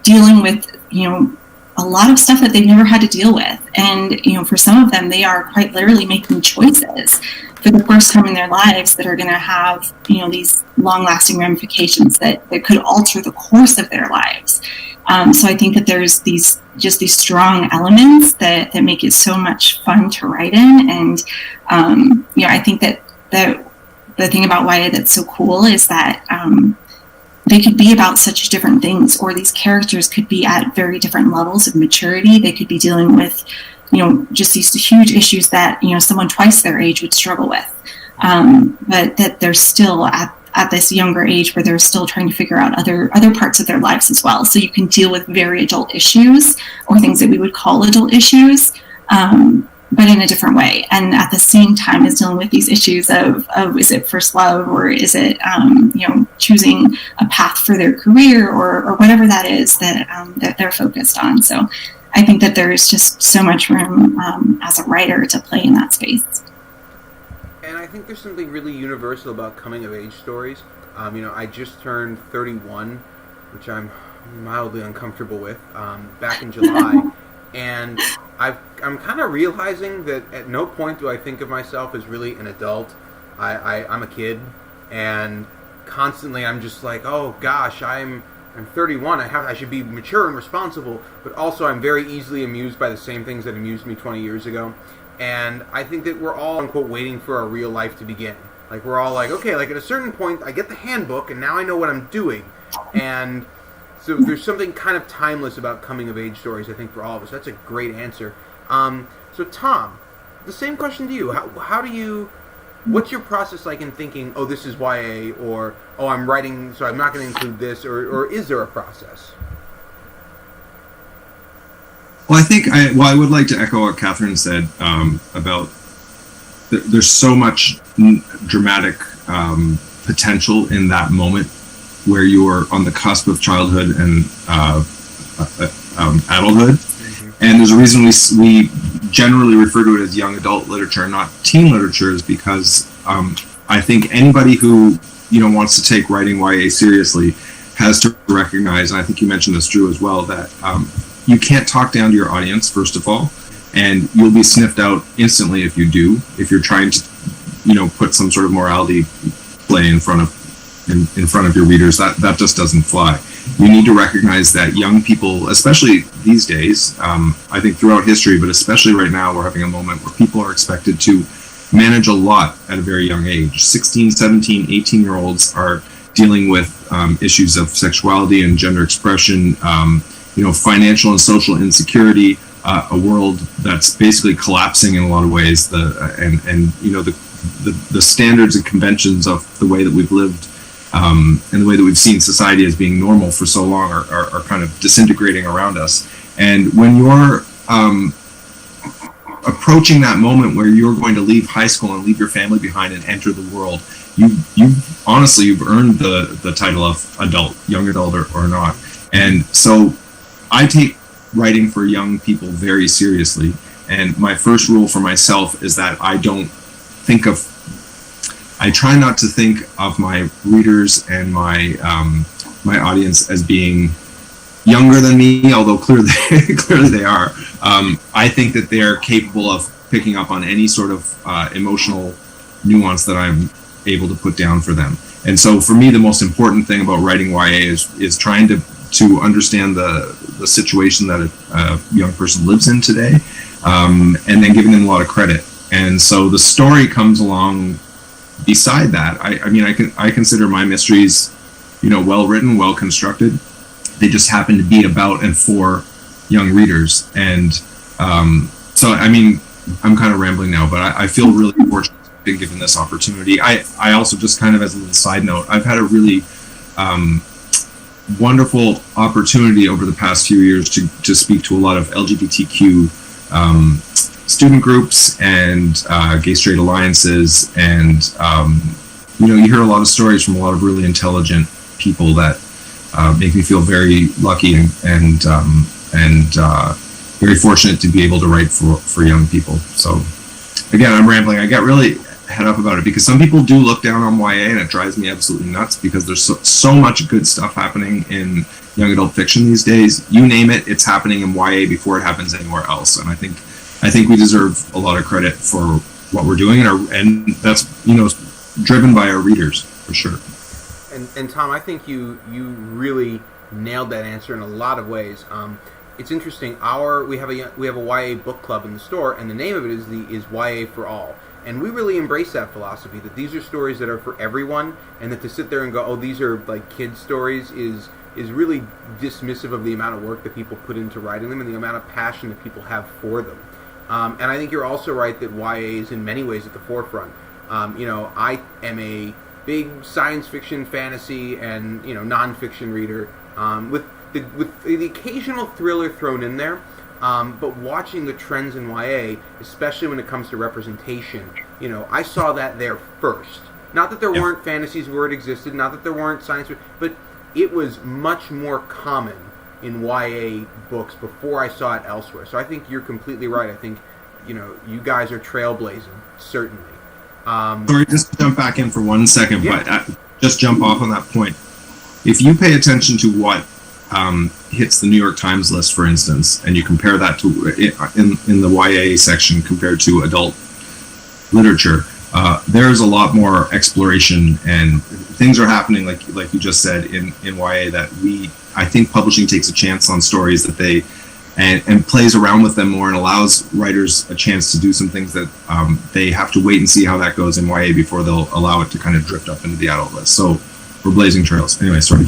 dealing with, you know, a lot of stuff that they've never had to deal with. And, you know, for some of them, they are quite literally making choices for the first time in their lives that are going to have, you know, these long-lasting ramifications that could alter the course of their lives. So I think that there's these strong elements that make it so much fun to write in. And, you know, I think that the thing about YA that's so cool is that they could be about such different things, or these characters could be at very different levels of maturity. They could be dealing with, you know, just these huge issues that, you know, someone twice their age would struggle with. But that they're still at this younger age where they're still trying to figure out other parts of their lives as well. So you can deal with very adult issues, or things that we would call adult issues, but in a different way. And at the same time is dealing with these issues of is it first love, or is it, you know, choosing a path for their career, or whatever that is that they're focused on. So I think that there's just so much room as a writer to play in that space. And I think there's something really universal about coming-of-age stories. You know, I just turned 31, which I'm mildly uncomfortable with, back in July. And I'm kind of realizing that at no point do I think of myself as really an adult. I'm a kid, and constantly I'm just like, oh gosh, I'm 31. I should be mature and responsible. But also I'm very easily amused by the same things that amused me 20 years ago. And I think that we're all, unquote, waiting for our real life to begin. Like, we're all like, okay, like at a certain point, I get the handbook, and now I know what I'm doing. And so there's something kind of timeless about coming-of-age stories, I think, for all of us. That's a great answer. So, Tom, the same question to you. How do you... What's your process like in thinking, oh, this is YA, or, oh, I'm writing, so I'm not going to include this, or is there a process? Well, I think I would like to echo what Katherine said about there's so much dramatic potential in that moment where you are on the cusp of childhood and adulthood. And there's a reason we generally refer to it as young adult literature, not teen literature, is because I think anybody who wants to take writing YA seriously has to recognize, and I think you mentioned this, Drew, as well, that you can't talk down to your audience, first of all, and you'll be sniffed out instantly if you do, if you're trying to put some sort of morality play in front of your readers. That just doesn't fly. You need to recognize that young people, especially these days, I think throughout history, but especially right now, we're having a moment where people are expected to manage a lot at a very young age. 16, 17, 18-year-olds are dealing with issues of sexuality and gender expression, financial and social insecurity, a world that's basically collapsing in a lot of ways. The standards and conventions of the way that we've lived and the way that we've seen society as being normal for so long are kind of disintegrating around us. And when you're approaching that moment where you're going to leave high school and leave your family behind and enter the world, you've earned the title of adult, young adult or not. And so I take writing for young people very seriously. And my first rule for myself is that I try not to think of my readers and my audience as being younger than me, although clearly they are. I think that they are capable of picking up on any sort of emotional nuance that I'm able to put down for them. And so for me, the most important thing about writing YA is trying to understand the situation that a young person lives in today, and then giving them a lot of credit. And so the story comes along beside that. I consider my mysteries, well written, well constructed. They just happen to be about and for young readers. And so I'm kind of rambling now, but I feel really fortunate to be given this opportunity. I also, just kind of as a little side note, I've had a really wonderful opportunity over the past few years to speak to a lot of LGBTQ student groups and gay straight alliances, and you hear a lot of stories from a lot of really intelligent people that make me feel very lucky and very fortunate to be able to write for young people. So again, I'm rambling. I got really head up about it because some people do look down on YA, and it drives me absolutely nuts because there's so much good stuff happening in young adult fiction these days. You name it, it's happening in YA before it happens anywhere else. And I think we deserve a lot of credit for what we're doing, and that's driven by our readers for sure. And Tom, I think you really nailed that answer in a lot of ways. It's interesting. We have a YA book club in the store, and the name of it is YA for All. And we really embrace that philosophy, that these are stories that are for everyone, and that to sit there and go, oh, these are like kids' stories is really dismissive of the amount of work that people put into writing them and the amount of passion that people have for them. And I think you're also right that YA is in many ways at the forefront. I am a big science fiction, fantasy, and nonfiction reader, with the occasional thriller thrown in there. But watching the trends in YA, especially when it comes to representation, I saw that there first. Not that there weren't fantasies where it existed, not that there weren't science fiction, but it was much more common in YA books before I saw it elsewhere. So I think you're completely right. I think, you guys are trailblazing, certainly. Sorry, just jump back in for 1 second, but just jump off on that point. If you pay attention to what hits the New York Times list, for instance, and you compare that to in the YA section compared to adult literature, there's a lot more exploration, and things are happening, like you just said, in YA, that I think publishing takes a chance on stories that they and plays around with them more and allows writers a chance to do some things that they have to wait and see how that goes in YA before they'll allow it to kind of drift up into the adult list. So we're blazing trails. Anyway, sorry.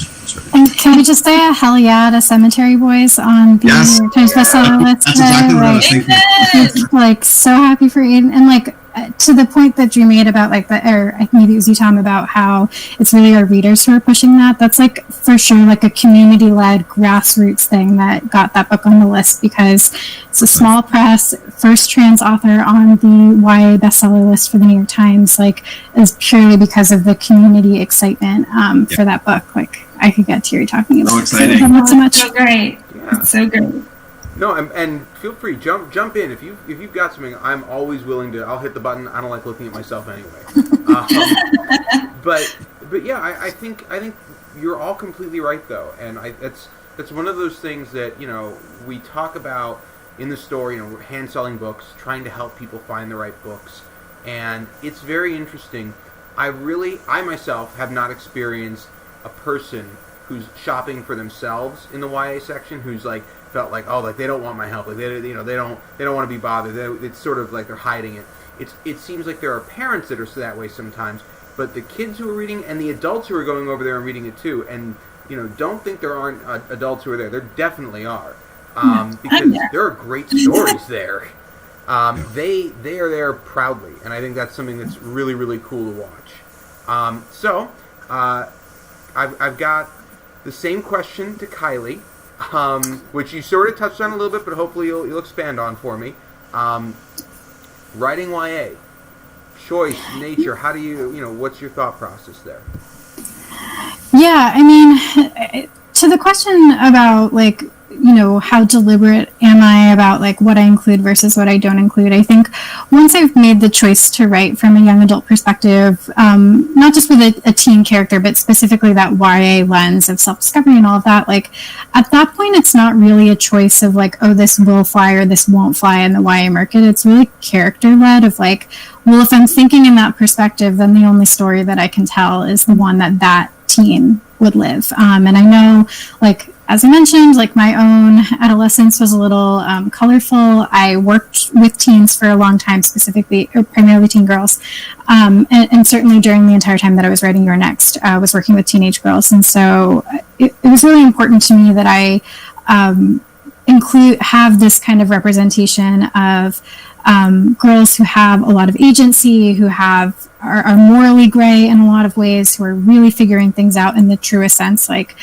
And can we just say a hell yeah to Cemetery Boys on the New York Times bestseller list? That's exactly what I was thinking. So happy for Aiden. And to the point that Drew made about like or maybe it was you, Tom, about how it's really our readers who are pushing that. That's like for sure like a community-led grassroots thing that got that book on the list, because it's a small press, first trans author on the YA bestseller list for the New York Times, like is purely because of the community excitement for that book. Like I could get teary talking about it. So exciting. Not so much. So great. Yeah. It's so great. No, and feel free, jump in if you've got something. I'm always willing to. I'll hit the button. I don't like looking at myself anyway. But yeah, I think you're all completely right though, and that's one of those things that we talk about in the store. We're hand selling books, trying to help people find the right books, and it's very interesting. I myself have not experienced a person who's shopping for themselves in the YA section who's like felt like they don't want my help, like they don't want to be bothered. It's sort of like they're hiding it. It seems like there are parents that are that way sometimes, but the kids who are reading and the adults who are going over there and reading it too, and don't think there aren't adults who are there. There definitely are, because there are great stories there. They are there proudly, and I think that's something that's really, really cool to watch. So I've got the same question to Kylie, which you sort of touched on a little bit, but hopefully you'll expand on for me. Writing YA, choice, nature. How do you what's your thought process there? Yeah, I mean, to the question about like how deliberate am I about like what I include versus what I don't include, I think once I've made the choice to write from a young adult perspective, not just with a teen character, but specifically that YA lens of self-discovery and all of that, like at that point it's not really a choice of like, oh, this will fly or this won't fly in the YA market. It's really character-led of like, well, if I'm thinking in that perspective, then the only story that I can tell is the one that teen would live. And I know, like, as I mentioned, like my own adolescence was a little colorful. I worked with teens for a long time, specifically, or primarily teen girls. And certainly during the entire time that I was writing Your Next, I was working with teenage girls. And so it was really important to me that I have this kind of representation of girls who have a lot of agency, who are morally gray in a lot of ways, who are really figuring things out in the truest sense. Like,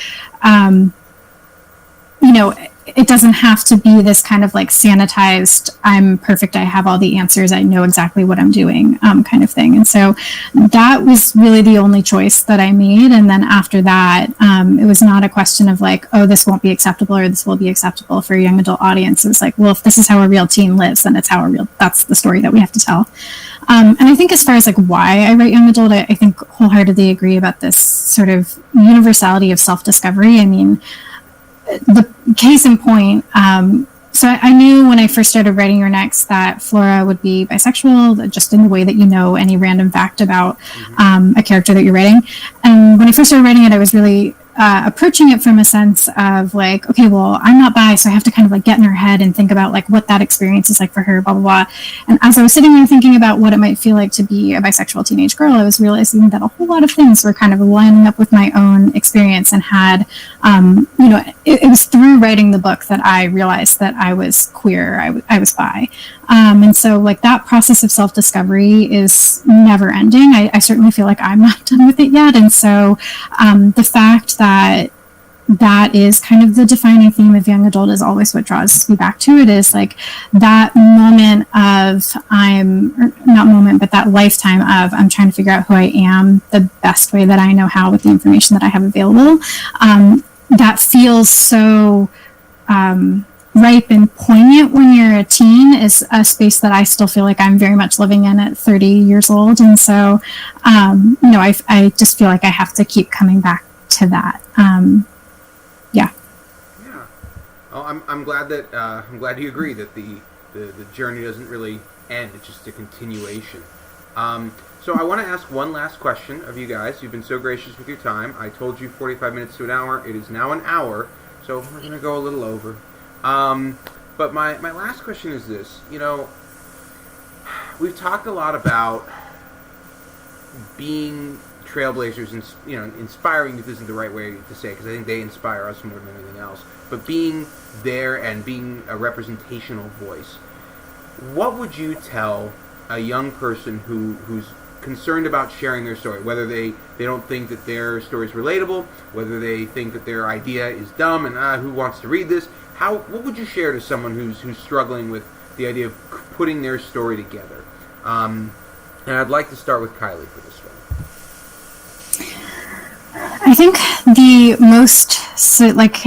it doesn't have to be this kind of like sanitized, I'm perfect, I have all the answers, I know exactly what I'm doing kind of thing. And so that was really the only choice that I made. And then after that, it was not a question of like, oh, this won't be acceptable or this will be acceptable for a young adult audience. It was like, well, if this is how a real teen lives, then that's the story that we have to tell. And I think as far as like why I write young adult, I think wholeheartedly agree about this sort of universality of self-discovery. I mean, the case in point, so I knew when I first started writing Your Next that Flora would be bisexual, just in the way that any random fact about a character that you're writing. And when I first started writing it, I was really approaching it from a sense of like, okay, well, I'm not bi, so I have to kind of like get in her head and think about like what that experience is like for her, blah, blah, blah. And as I was sitting there thinking about what it might feel like to be a bisexual teenage girl, I was realizing that a whole lot of things were kind of lining up with my own experience and had, it was through writing the book that I realized that I was queer, I was bi. And so like that process of self-discovery is never ending. I certainly feel like I'm not done with it yet. And so the fact that is kind of the defining theme of young adult is always what draws me back to it, is like that moment of that lifetime of I'm trying to figure out who I am the best way that I know how with the information that I have available. That feels so ripe and poignant when you're a teen is a space that I still feel like I'm very much living in at 30 years old. And so, I just feel like I have to keep coming back to that. Yeah. Oh, I'm glad you agree that the journey doesn't really end. It's just a continuation. So I want to ask one last question of you guys. You've been so gracious with your time. I told you 45 minutes to an hour. It is now an hour, so we're going to go a little over. But my last question is this. We've talked a lot about being trailblazers, and inspiring youth isn't the right way to say, because I think they inspire us more than anything else. But being there and being a representational voice, what would you tell a young person who's concerned about sharing their story, whether they don't think that their story is relatable, whether they think that their idea is dumb and who wants to read this, what would you share to someone who's struggling with the idea of putting their story together? And I'd like to start with Kylie for this one. I think the most,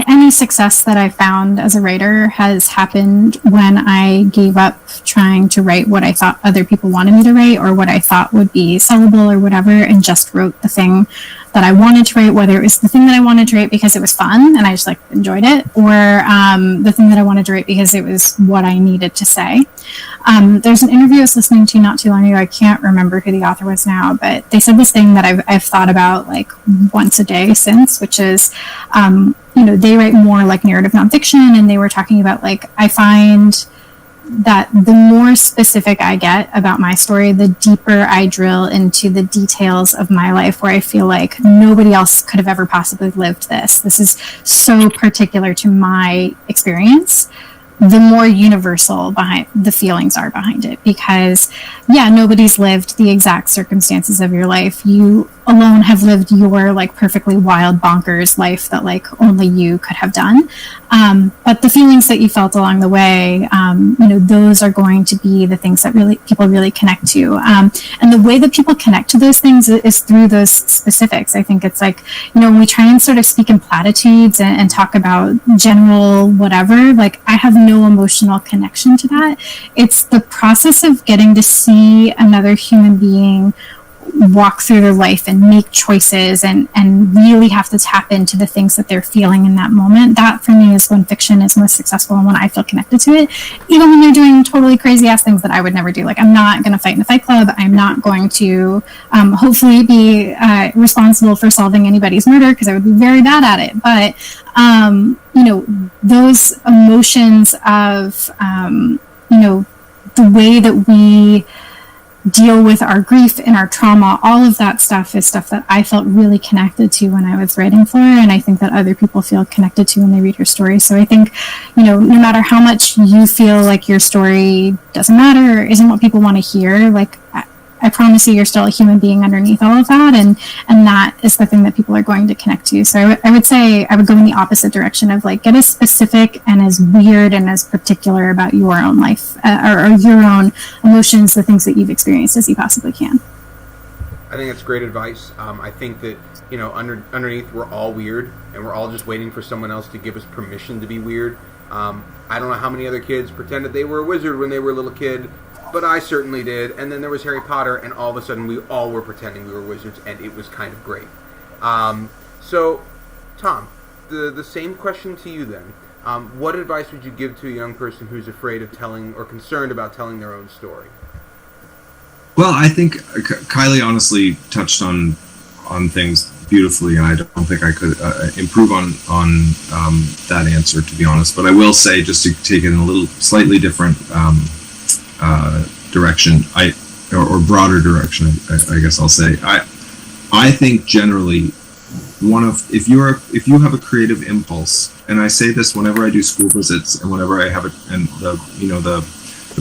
any success that I found as a writer has happened when I gave up trying to write what I thought other people wanted me to write or what I thought would be sellable or whatever, and just wrote the thing that I wanted to write, whether it was the thing that I wanted to write because it was fun and I just enjoyed it, or the thing that I wanted to write because it was what I needed to say. There's an interview I was listening to not too long ago. I can't remember who the author was now, but they said this thing that I've thought about once a day since, which is, they write more narrative nonfiction, and they were talking about I find that the more specific I get about my story, the deeper I drill into the details of my life, where I feel like nobody else could have ever possibly lived this. This is so particular to my experience. The more universal behind the feelings are behind it, because nobody's lived the exact circumstances of your life. You alone have lived your perfectly wild bonkers life that only you could have done. But the feelings that you felt along the way, those are going to be the things that people really connect to. And the way that people connect to those things is through those specifics. I think it's when we try and sort of speak in platitudes and talk about general whatever, I have no emotional connection to that. It's the process of getting to see another human being walk through their life and make choices and really have to tap into the things that they're feeling in that moment. That for me is when fiction is most successful and when I feel connected to it, even when they're doing totally crazy ass things that I would never do. I'm not going to fight in a fight club. I'm not going to hopefully be responsible for solving anybody's murder, because I would be very bad at it. But those emotions of the way that we deal with our grief and our trauma, all of that stuff is stuff that I felt really connected to when I was writing for her, and I think that other people feel connected to when they read her story. So I think, no matter how much you feel like your story doesn't matter or isn't what people want to hear, I promise you're still a human being underneath all of that, and that is the thing that people are going to connect to. So I would say I would go in the opposite direction of get as specific and as weird and as particular about your own life or your own emotions, the things that you've experienced, as you possibly can. I think that's great advice. I think that underneath we're all weird, and we're all just waiting for someone else to give us permission to be weird. I don't know how many other kids pretended they were a wizard when they were a little kid, but I certainly did. And then there was Harry Potter, and all of a sudden we all were pretending we were wizards, and it was kind of great. So, Tom, the same question to you then. What advice would you give to a young person who's afraid of telling or concerned about telling their own story? Well, I think Kylie honestly touched on things beautifully, and I don't think I could improve on that answer, to be honest. But I will say, just to take it in a little slightly different direction, or broader direction, I guess I'll say. I think generally, if you have a creative impulse, and I say this whenever I do school visits and whenever I have the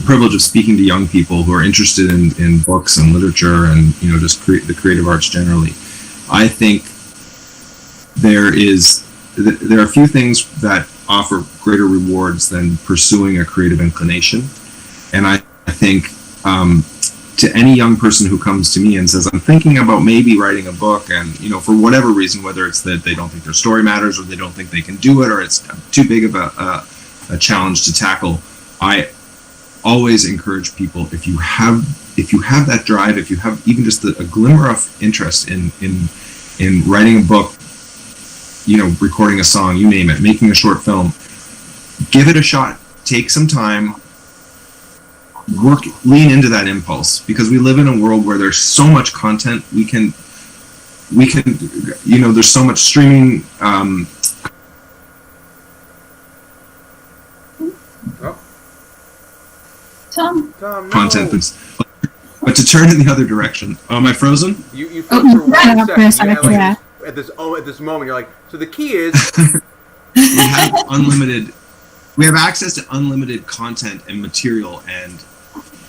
privilege of speaking to young people who are interested in books and literature and just the creative arts generally, I think there are a few things that offer greater rewards than pursuing a creative inclination. And I think to any young person who comes to me and says, I'm thinking about maybe writing a book, and for whatever reason, whether it's that they don't think their story matters, or they don't think they can do it, or it's too big of a challenge to tackle, I always encourage people, if you have that drive, if you have even just a glimmer of interest in writing a book, recording a song, you name it, making a short film, give it a shot. Take some time. Lean into that impulse, because we live in a world where there's so much content. We can there's so much streaming. Tom, no. Content, but to turn in the other direction. Am I frozen? You froze for 1 second. Yeah. At this moment, you're like, so the key is we have access to unlimited content and material, and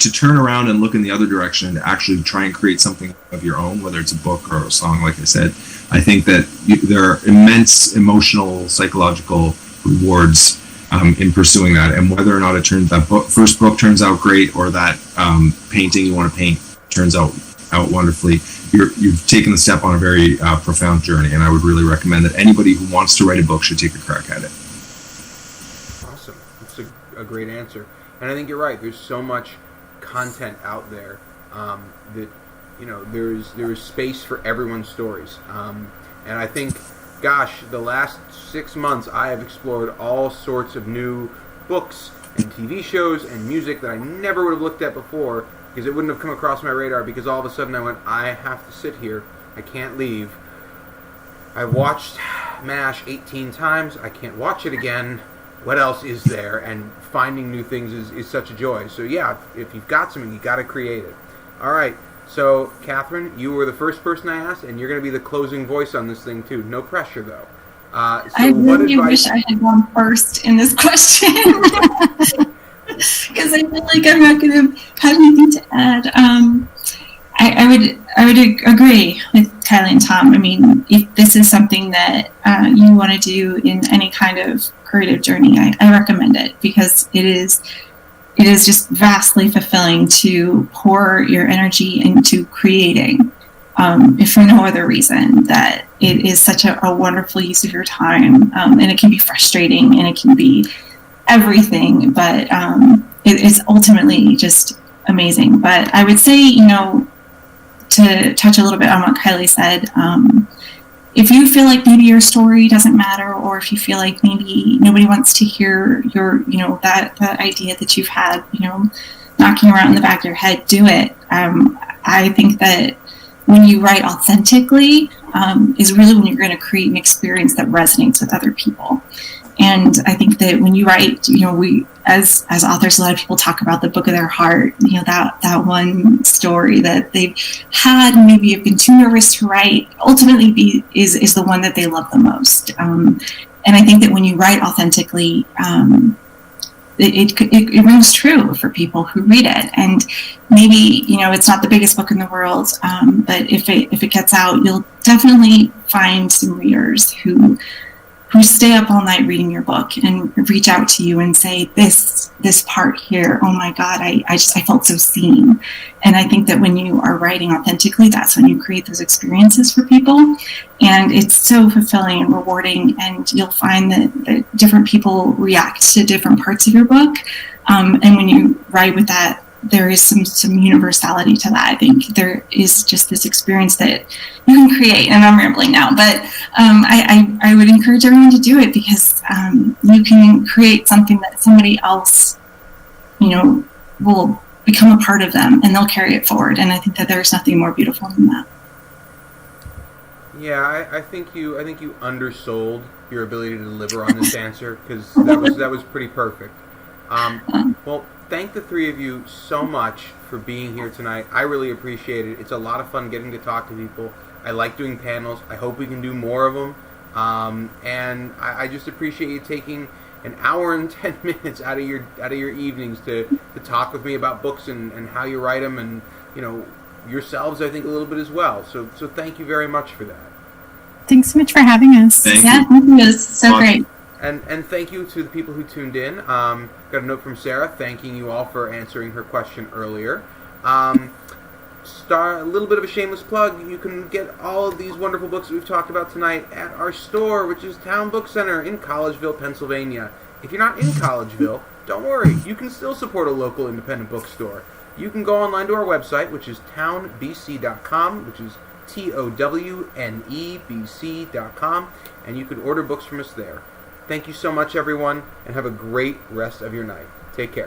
to turn around and look in the other direction and actually try and create something of your own, whether it's a book or a song, like I said, I think that there are immense emotional, psychological rewards in pursuing that. And whether or not first book turns out great, or that painting you want to paint turns out wonderfully, you've taken the step on a very profound journey. And I would really recommend that anybody who wants to write a book should take a crack at it. Awesome. That's a great answer. And I think you're right. There's so much content out there that, there is space for everyone's stories. And I think, gosh, the last 6 months I have explored all sorts of new books and TV shows and music that I never would have looked at before, because it wouldn't have come across my radar, because all of a sudden I went, I have to sit here. I can't leave. I've watched MASH 18 times. I can't watch it again. What else is there? And finding new things is such a joy. So yeah, if you've got something, you got to create it. All right. So Katherine, you were the first person I asked, and you're going to be the closing voice on this thing too. No pressure though. I really wish I had gone first in this question, because I feel like I'm not going to have anything to add. I would agree with Kylie and Tom. I mean, if this is something that you want to do in any kind of creative journey, I recommend it, because it is just vastly fulfilling to pour your energy into creating, if for no other reason, that it is such a wonderful use of your time, and it can be frustrating, and it can be everything, but it is ultimately just amazing. But I would say, to touch a little bit on what Kylie said, if you feel like maybe your story doesn't matter, or if you feel like maybe nobody wants to hear your, that idea that you've had, knocking around in the back of your head, do it. I think that when you write authentically, is really when you're going to create an experience that resonates with other people. And I think that when you write, we as authors, a lot of people talk about the book of their heart, that one story that they've had, maybe have been too nervous to write, ultimately is the one that they love the most. And I think that when you write authentically, it rings true for people who read it. And maybe, it's not the biggest book in the world, but if it gets out, you'll definitely find some readers who stay up all night reading your book and reach out to you and say, this part here, oh my God, I felt so seen. And I think that when you are writing authentically, that's when you create those experiences for people. And it's so fulfilling and rewarding. And you'll find that different people react to different parts of your book. And when you write with that, there is some universality to that. I think there is just this experience that you can create, and I'm rambling now, but I would encourage everyone to do it, because you can create something that somebody else, will become a part of them, and they'll carry it forward. And I think that there's nothing more beautiful than that. Yeah, I think you undersold your ability to deliver on this answer, because that was pretty perfect. Well, thank the three of you so much for being here tonight. I really appreciate it. It's a lot of fun getting to talk to people. I like doing panels. I hope we can do more of them. And I just appreciate you taking an hour and 10 minutes out of your evenings to talk with me about books and how you write them, and yourselves, I think, a little bit as well. So thank you very much for that. Thanks so much for having us. Thank you. It was so great. And thank you to the people who tuned in. Got a note from Sarah thanking you all for answering her question earlier. A little bit of a shameless plug. You can get all of these wonderful books that we've talked about tonight at our store, which is Town Book Center in Collegeville, Pennsylvania. If you're not in Collegeville, don't worry. You can still support a local independent bookstore. You can go online to our website, which is townbc.com, which is TOWNEBC.com, and you can order books from us there. Thank you so much, everyone, and have a great rest of your night. Take care.